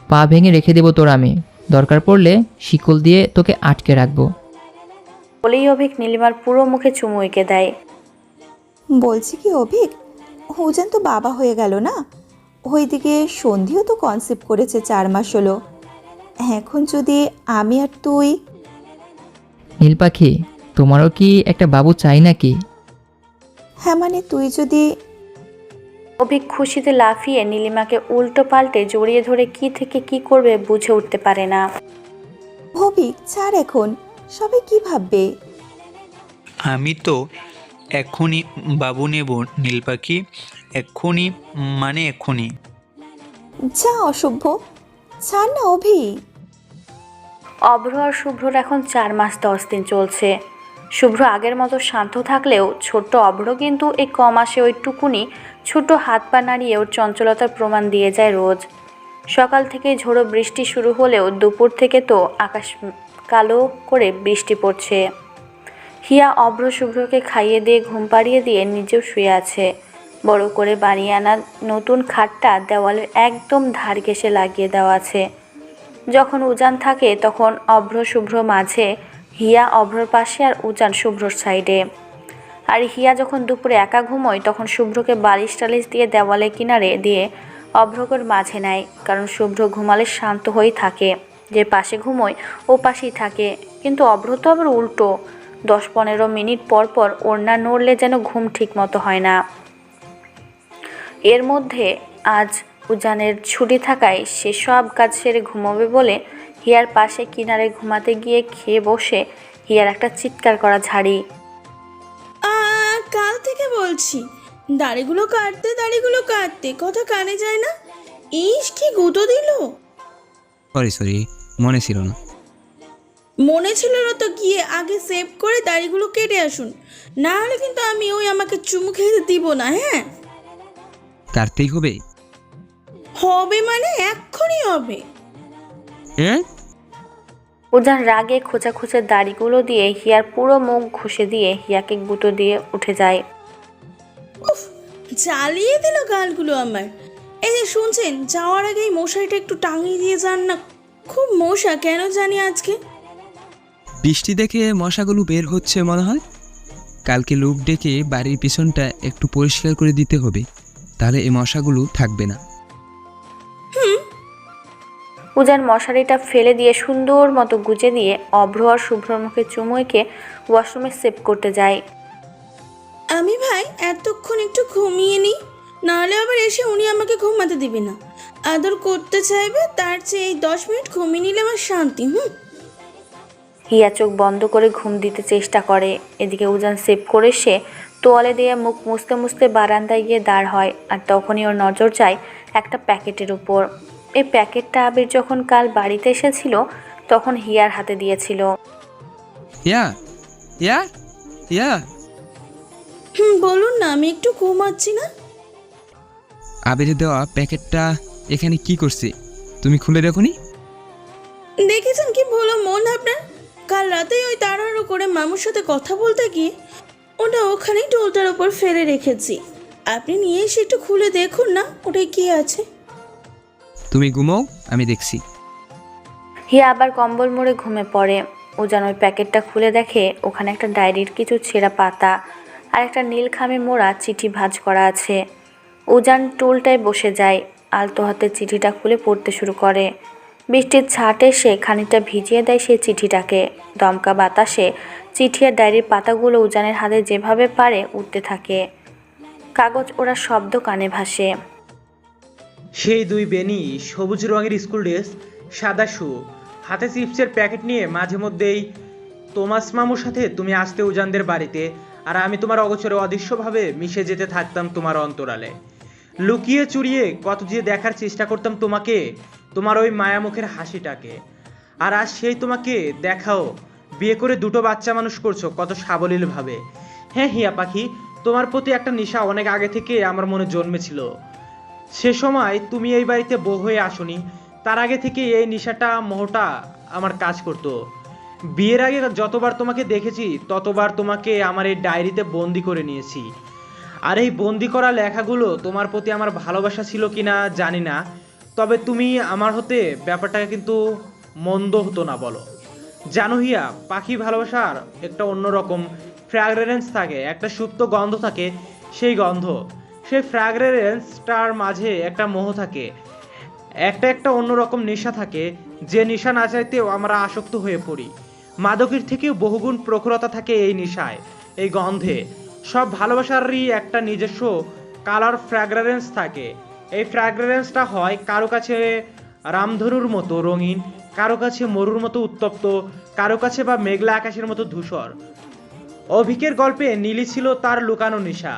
পা ভেঙে রেখে দেবো তোর আমি, দরকার পড়লে শিকল দিয়ে তোকে আটকে রাখবো। বলেই অভিক নীলিমার পুরো মুখে চুমু এঁকে দেয়। বলছি কি অভিক, উজান তো বাবা হয়ে গেল না? ওইদিকে সন্ধিও তো কনসেপ্ট করেছে 4 মাস হলো। এখন যদি আমি আর তুই। নীল পাখি, তোমারও কি একটা বাবু চাই নাকি? হ্যাঁ, মানে তুই যদি। অভিক খুশিতে লাফিয়ে নীলিমাকে উল্টো পাল্টে জড়িয়ে ধরে কি থেকে কি করবে বুঝে উঠতে পারে না। অভিক, ছাড় এখন, সবাই কি ভাববে? আমি তো এক্ষুনি বাবু নেব নীল পাখি, এক্ষুনি, মানে এক্ষুনি। যা অসভ্য, ছাড় না অভি। অভ্র আর শুভ্রর এখন 4 মাস 10 দিন চলছে। শুভ্র আগের মতো শান্ত থাকলেও ছোট্ট অভ্র কিন্তু এই কমাসে ওই টুকুনি ছোট হাত পা নাড়িয়ে ওর চঞ্চলতার প্রমাণ দিয়ে যায় রোজ। সকাল থেকে ঝোড়ো বৃষ্টি শুরু হলেও দুপুর থেকে তো আকাশ কালো করে বৃষ্টি পড়ছে। হিয়া অভ্র শুভ্রকে খাইয়ে দিয়ে ঘুম পাড়িয়ে দিয়ে নিজেও শুয়ে আছে। বড় করে বানিয়ে আনা নতুন খাটটা দেওয়ালের একদম ধার ঘেঁষে লাগিয়ে দেওয়া আছে। যখন উজান থাকে তখন অভ্র শুভ্র মাঝে, হিয়া অভ্রর পাশে আর উজান শুভ্রর সাইডে। আর হিয়া যখন দুপুরে একা ঘুমোয় তখন শুভ্রকে বালিশ টালিশ দিয়ে দেওয়ালে কিনারে দিয়ে অভ্রকর মাঝে নেয়, কারণ শুভ্র ঘুমালে শান্ত হয়েই থাকে। যে পাশে ঘুমোয় ও পাশেই থাকে, কিন্তু অভ্র তো আবার উল্টো, 10-15 মিনিট পর পর ওড়না নড়লে যেন ঘুম ঠিক মতো হয় না। এর মধ্যে আজ উজানের ছুটি থাকায় সে সব কাজ সেরে ঘুমোবে বলে হিয়ার পাশে কিনারে ঘুমাতে গিয়ে খেয়ে বসে হিয়ার একটা চিৎকার করা ঝাড়ি। কাল থেকে বলছি দাড়িগুলো কাটতে, কথা কানে যায় না। ইস, কি গুঁতো দিল। সরি, মনে ছিল না। মনে ছিল না তো গিয়ে আগে সেভ করে দাড়িগুলো কেটে আসুন, না হলে কিন্তু আমি আমাকে চুমু খেতে দিব না। হ্যাঁ, কাটতেই হবে। হবে মানে এক্ষুনি হবে। হ্যাঁ, উজান রাগে খোঁচা খোঁচা দাড়িগুলো দিয়ে হিয়ার পুরো মুখ ঘষে দিয়ে হিয়াকে গুঁতো দিয়ে উঠে যায়। উফ, জ্বালিয়ে দিল গালগুলো আমার। এই যে শুনছেন, যাওয়ার আগে এই মশারিটা একটু টাঙিয়ে দিয়ে যান না, খুব মশা কেন জানি আজকে। বৃষ্টি দেখে মশাগুলো বের হচ্ছে মনে হয়। কালকে লোক ডেকে বাড়ির পিছনটা একটু পরিষ্কার করে দিতে হবে, তাহলে এই মশাগুলো থাকবে না। উজান মশারিটা ফেলে দিয়ে সুন্দর মতো গুজে দিয়ে অভ্র আর শুভ্রর মুখে চুমু এঁকে ওয়াশরুমে সেভ করতে যায়। আমি ভাই এতক্ষণ একটু ঘুমিয়ে নিই, নাহলে আবার এসে উনি আমাকে ঘুমাতে দিবে না। আদর করতে চাইবে, তার চেয়ে এই 10 মিনিট ঘুমিয়ে নিলে আমার শান্তি। হিয়া চোখ বন্ধ করে ঘুম দিতে চেষ্টা করে। এদিকে উজান সেভ করে সে তোয়ালে দিয়ে মুখ মুছতে মুছতে বারান্দায় গিয়ে দাঁড় হয়। আর তখনই ওর নজর যায় একটা প্যাকেটের উপর। এই প্যাকেটটা আবির যখন কাল বাড়িতে এসেছিল তখন হিয়ার হাতে দিয়েছিল। ইয়া ইয়া ইয়া বলুন না, আমি একটু ঘুমাচ্ছি না। আবিরে দেওয়া প্যাকেটটা এখানে কি করছে তুমি খুলে দেখোনি? দেখেছেন কি ভালো মন আপনার? কাল রাতেই ওই তাড়াহুড়ো করে মামুর সাথে কথা বলতে গিয়ে ওটা ওখানেই টোলটার ওপর ফেলে রেখেছি। আপনি নিয়ে এসে একটু খুলে দেখুন না ওটাই কি আছে। তুমি ঘুমাও, আমি দেখছি। হিয়া আবার কম্বল মুড়ে ঘুমে পড়ে। উজান ওই প্যাকেটটা খুলে দেখে ওখানে একটা ডায়েরির কিছু ছেঁড়া পাতা আর একটা নীল খামে মোড়া চিঠি ভাঁজ করা আছে। উজান টুলটায় বসে যায়, আলতো হাতে চিঠিটা খুলে পড়তে শুরু করে। বৃষ্টির ছাটে সে খানিকটা ভিজিয়ে দেয় সেই চিঠিটাকে। দমকা বাতাসে চিঠি আর ডায়েরির পাতাগুলো উজানের হাতে যেভাবে পারে উঠতে থাকে। কাগজ ওরা শব্দ কানে ভাসে। সেই দুই বেনি, সবুজ রঙের স্কুল ড্রেস, সাদা শু, হাতে চিপসের প্যাকেট নিয়ে মাঝে মধ্যেই তোমাস মামুর সাথে তুমি আসতে উজানদের বাড়িতে, আর আমি তোমার অগোচরে অদৃশ্যভাবে মিশে যেতে থাকতাম তোমার অন্তরালে। লুকিয়ে চুরিয়ে কত যে দেখার চেষ্টা করতাম তোমাকে, তোমার ওই মায়ামুখের হাসিটাকে। আর আজ সেই তোমাকে দেখাও, বিয়ে করে দুটো বাচ্চা মানুষ করছো কত সাবলীলভাবে। হ্যাঁ হিয়া পাখি, তোমার প্রতি একটা নেশা অনেক আগে থেকে আমার মনে জন্মেছিল। সে সময় তুমি এই বাড়িতে বউ হয়ে আসনি, তার আগে থেকে এই নেশাটা মোহটা আমার কাজ করতো। বিয়ের আগে যতবার তোমাকে দেখেছি ততবার তোমাকে আমার এই ডায়েরিতে বন্দি করে নিয়েছি। আর এই বন্দি করা লেখাগুলো তোমার প্রতি আমার ভালোবাসা ছিল কিনা জানি না, তবে তুমি আমার হতে ব্যাপারটা কিন্তু মন্দ হতো না বলো। জানো হিয়া পাখি, ভালোবাসার একটা অন্যরকম ফ্র্যাগরেন্স থাকে, একটা সুপ্ত গন্ধ থাকে। সেই গন্ধ, সেই ফ্র্যাগরেন্সটার মাঝে একটা মোহ থাকে, একটা অন্যরকম নেশা থাকে, যে নেশা না চাইতেও আমরা আসক্ত হয়ে পড়ি। মাদকের থেকেও বহুগুণ প্রখরতা থাকে এই নেশায়, এই গন্ধে। সব ভালোবাসারই একটা নিজস্ব কালার ফ্র্যাগরেন্স থাকে। এই ফ্র্যাগরেন্সটা হয় কারো কাছে রামধনুর মতো রঙিন, কারো কাছে মরুর মতো উত্তপ্ত, কারো কাছে বা মেঘলা আকাশের মতো ধূসর। অভিকের গল্পে নীলি ছিল তার লুকানো নেশা,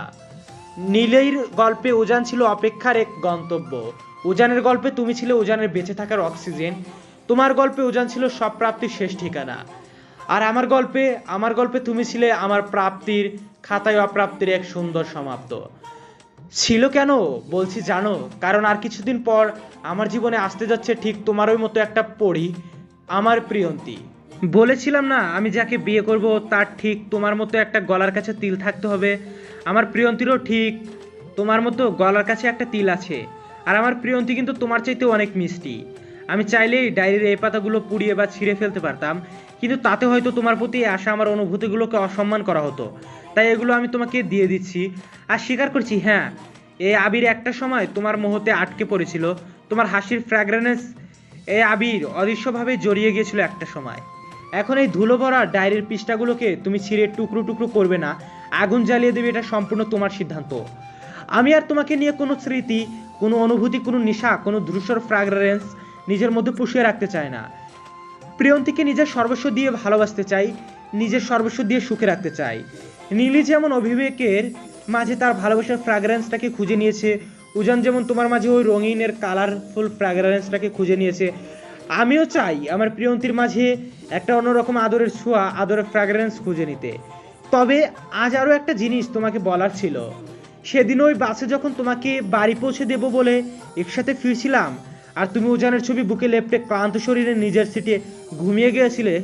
নীলের গল্পে উজান ছিল অপেক্ষার এক গন্তব্য, উজানের গল্পে তুমি ছিলে উজানের বেঁচে থাকার অক্সিজেন, তোমার গল্পে উজান ছিল সব প্রাপ্তির শেষ ঠিকানা। আর আমার গল্পে তুমি ছিলে আমার প্রাপ্তির খাতায় অপ্রাপ্তির এক সুন্দর সমাপ্ত। ছিল কেন বলছি জানো? কারণ আর কিছুদিন পর আমার জীবনে আসতে যাচ্ছে ঠিক তোমারই মতো একটা পরী, আমার প্রিয়ন্তী। বলেছিলাম না আমি যাকে বিয়ে করব তার ঠিক তোমার মতো একটা গলার কাছে তিল থাকতে হবে। আমার প্রিয়ন্তীরও ঠিক তোমার মতো গলার কাছে একটা তিল আছে। আর আমার প্রিয়ন্তী কিন্তু তোমার চাইতে অনেক মিষ্টি। আমি চাইলেই ডায়েরির এই পাতাগুলো পুড়িয়ে বা ছিঁড়ে ফেলতে পারতাম, কিন্তু তাতে হয়তো তোমার প্রতি আসা আমার অনুভূতিগুলোকে অসম্মান করা হতো। তাই এগুলো আমি তোমাকে দিয়ে দিচ্ছি। আর স্বীকার করছি, হ্যাঁ, এই আবির একটা সময় তোমার মোহতে আটকে পড়েছিল। তোমার হাসির ফ্র্যাগ্রেন্স এই আবির অদৃশ্যভাবে জড়িয়ে গিয়েছিল একটা সময়। এখন এই ধুলো ভরা ডায়েরির পৃষ্ঠাগুলোকে তুমি ছিঁড়ে টুকরো টুকরো করবে না, আগুন জ্বালিয়ে দেবে, এটা সম্পূর্ণ তোমার সিদ্ধান্ত। আমি আর তোমাকে নিয়ে কোনো স্মৃতি, কোনো অনুভূতি, কোনো নেশা, কোনো ধূসর ফ্র্যাগরেন্স নিজের মধ্যে পুষিয়ে রাখতে চাই না। প্রিয়ন্তীকে নিজের সর্বস্ব দিয়ে ভালোবাসতে চাই, নিজের সর্বস্ব দিয়ে সুখে রাখতে চাই। নীলি যেমন অভিবেকের মাঝে তার ভালোবাসার ফ্র্যাগরেন্সটাকে খুঁজে নিয়েছে, উজান যেমন তোমার মাঝে ওই রঙিনের কালারফুল ফ্র্যাগরেন্সটাকে খুঁজে নিয়েছে, আমিও চাই আমার প্রিয়ন্তীর মাঝে একটা অন্যরকম আদরের ছোঁয়া, আদরের ফ্র্যাগরেন্স খুঁজে নিতে। তবে আজ আরও একটা জিনিস তোমাকে বলার ছিল। সেদিন ওই বাসে যখন তোমাকে বাড়ি পৌঁছে দেবো বলে একসাথে ফিরছিলাম আর তুমি উজানের ছবি বুকে লেপ্টে ক্লান্ত শরীরে নিজের সিটে ঘুমিয়ে গিয়েছিলে,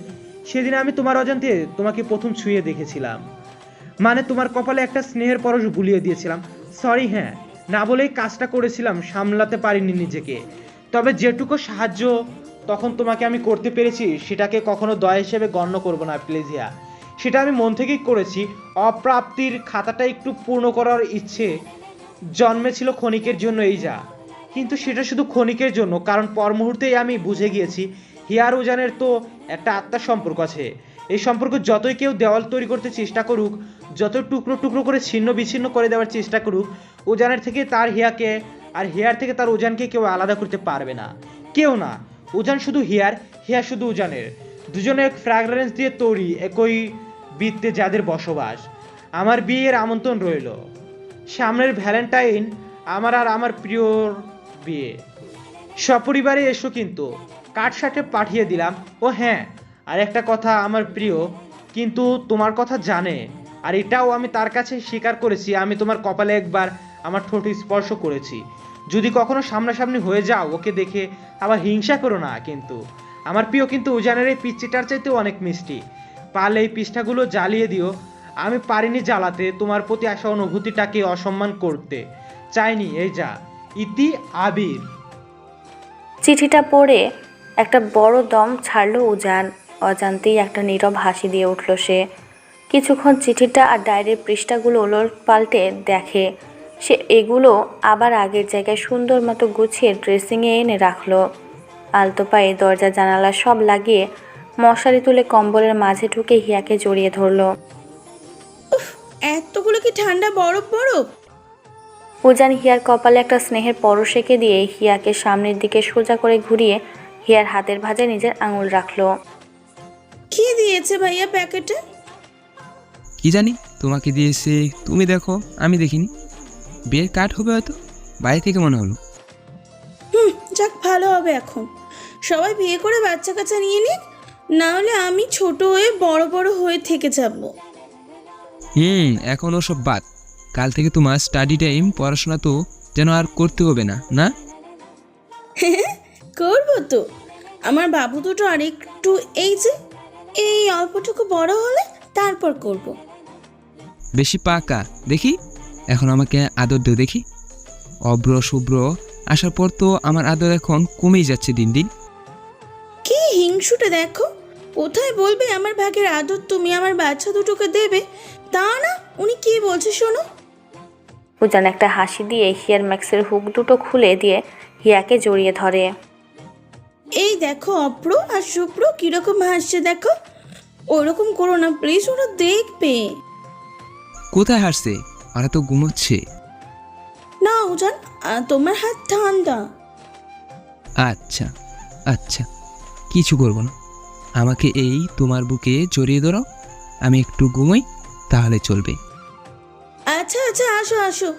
সেদিন আমি তোমার অজান্তে তোমাকে প্রথম ছুঁয়ে দেখেছিলাম। মানে তোমার কপালে একটা স্নেহের পরশ বুলিয়ে দিয়েছিলাম। সরি, হ্যাঁ, না বলেই কাজটা করেছিলাম, সামলাতে পারিনি নিজেকে। তবে যেটুকু সাহায্য তখন তোমাকে আমি করতে পেরেছি সেটাকে কখনো দয়া হিসেবে গণ্য করব না প্লিজ হিয়া। সেটা আমি মন থেকেই করেছি। অপ্রাপ্তির খাতাটা একটু পূর্ণ করার ইচ্ছে জন্মেছিল ক্ষণিকের জন্য, এই যা। কিন্তু সেটা শুধু ক্ষণিকের জন্য, কারণ পর মুহূর্তেই আমি বুঝে গিয়েছি হিয়ার উজানের তো একটা আত্মার সম্পর্ক আছে। এই সম্পর্ক যতই কেউ দেওয়াল তৈরি করতে চেষ্টা করুক, যত টুকরো টুকরো করে ছিন্ন বিচ্ছিন্ন করে দেওয়ার চেষ্টা করুক, উজানের থেকে তার হিয়াকে আর হিয়ার থেকে তার উজানকে কেউ আলাদা করতে পারবে না, কেউ না। উজান শুধু হিয়ার, হিয়া শুধু উজানের, দুজনে এক ফ্র্যাগরেন্স দিয়ে তৈরি, একই বৃত্তে যাদের বসবাস। আমার বিয়ের আমন্ত্রণ রইল, সামনের ভ্যালেন্টাইন আমার আর আমার প্রিয়র বিয়ে। সপরিবারে এসো কিন্তু, কার্ড সাথে পাঠিয়ে দিলাম। ও হ্যাঁ, আর একটা কথা, আমার প্রিয় কিন্তু তোমার কথা জানে, আর এটাও আমি তার কাছে স্বীকার করেছি, আমি তোমার কপালে একবার আমার ঠোঁট স্পর্শ করেছি। যদি কখনো সামনাসামনি হয়ে যাও ওকে দেখে আবার হিংসা করো না কিন্তু। আমার প্রিয় কিন্তু উজানের এই পিচ্চিটার চাইতেও অনেক মিষ্টি। পারলে এই পৃষ্ঠাগুলো জ্বালিয়ে দিও। আমি পারিনি জ্বালাতে, তোমার প্রতি আসা অনুভূতিটাকে অসম্মান করতে চাইনি, এই যা। ইতি আবির। চিঠিটা পড়ে একটা বড় দম ছাড়লো উজান। অজান্তেই একটা নীরব হাসি দিয়ে উঠল সে। কিছুক্ষণ চিঠিটা আর ডায়েরির পৃষ্ঠাগুলো ওলট পাল্টে দেখে। সে এগুলো আবার আগের জায়গায় সুন্দর মতো গুছিয়ে ড্রেসিংয়ে এনে রাখলো। আলতো পায়ে দরজা জানালা সব লাগিয়ে মশারি তুলে কম্বলের মাঝে ঢুকে হিয়াকে জড়িয়ে ধরলো। এতগুলো কি ঠান্ডা বরফ বরফ? উজান হিয়ার কপালে একটা স্নেহের পরশ এঁকে দিয়ে হিয়াকে সামনের দিকে সোজা করে ঘুরিয়ে হিয়ার হাতের ভাঁজে নিজের আঙুল রাখলো। কি দিয়েছে ভাইয়া প্যাকেটে? কি জানি, তোমাকে দিয়েছে, তুমি দেখো, আমি দেখিনি। বিয়ের কার্ড হবে হয়তো, বাইরে থেকে মনে হলো। যাক, ভালো হবে। এখন সবাই বিয়ে করে বাচ্চা কাচ্চা নিয়ে নিক, না হলে আমি ছোট হয়ে বড় বড় হয়ে থেকে যাব। এখন ওসব বাদ। কাল থেকে তোমার স্টাডি টাইম, পড়াশোনা তো যেন আর করতে হবে না, না? করবো তো। আমার বাবু দুটো আর একটু এই অল্পটুকু বড় হলে তারপর করব। বেশি পাকা দেখি, এখন আমাকে আদর দিও দেখি। অব্র শুভ্র আসার পর তো আমার আদর এখন কমেই যাচ্ছে দিন দিন। কি হিংসুটে দেখো, কোথায় বলবে আমার ভাগের আদর তুমি আমার বাচ্চা দুটোকে দেবে, তা না উনি কি বলছে শোনো। উজান একটা হাসি দিয়ে হিয়ার ম্যাক্সের হুক দুটো খুলে দিয়ে হিয়াকে জড়িয়ে ধরে। এই দেখো অপ্র আর শুভ্র কিরকম হাসছে দেখো। ওরকম করো না প্লিজ, ওরা দেখবে। কোথায় হাসছে? ওরা তো ঘুমোচ্ছে। না উজান, তোমার হাত ঠান্ডা। আচ্ছা আচ্ছা, কিছু করবো না। আমাকে এই তোমার বুকে জড়িয়ে ধরো, আমি একটু ঘুমোই, তাহলে চলবে। আচ্ছা আচ্ছা, আসো আসো।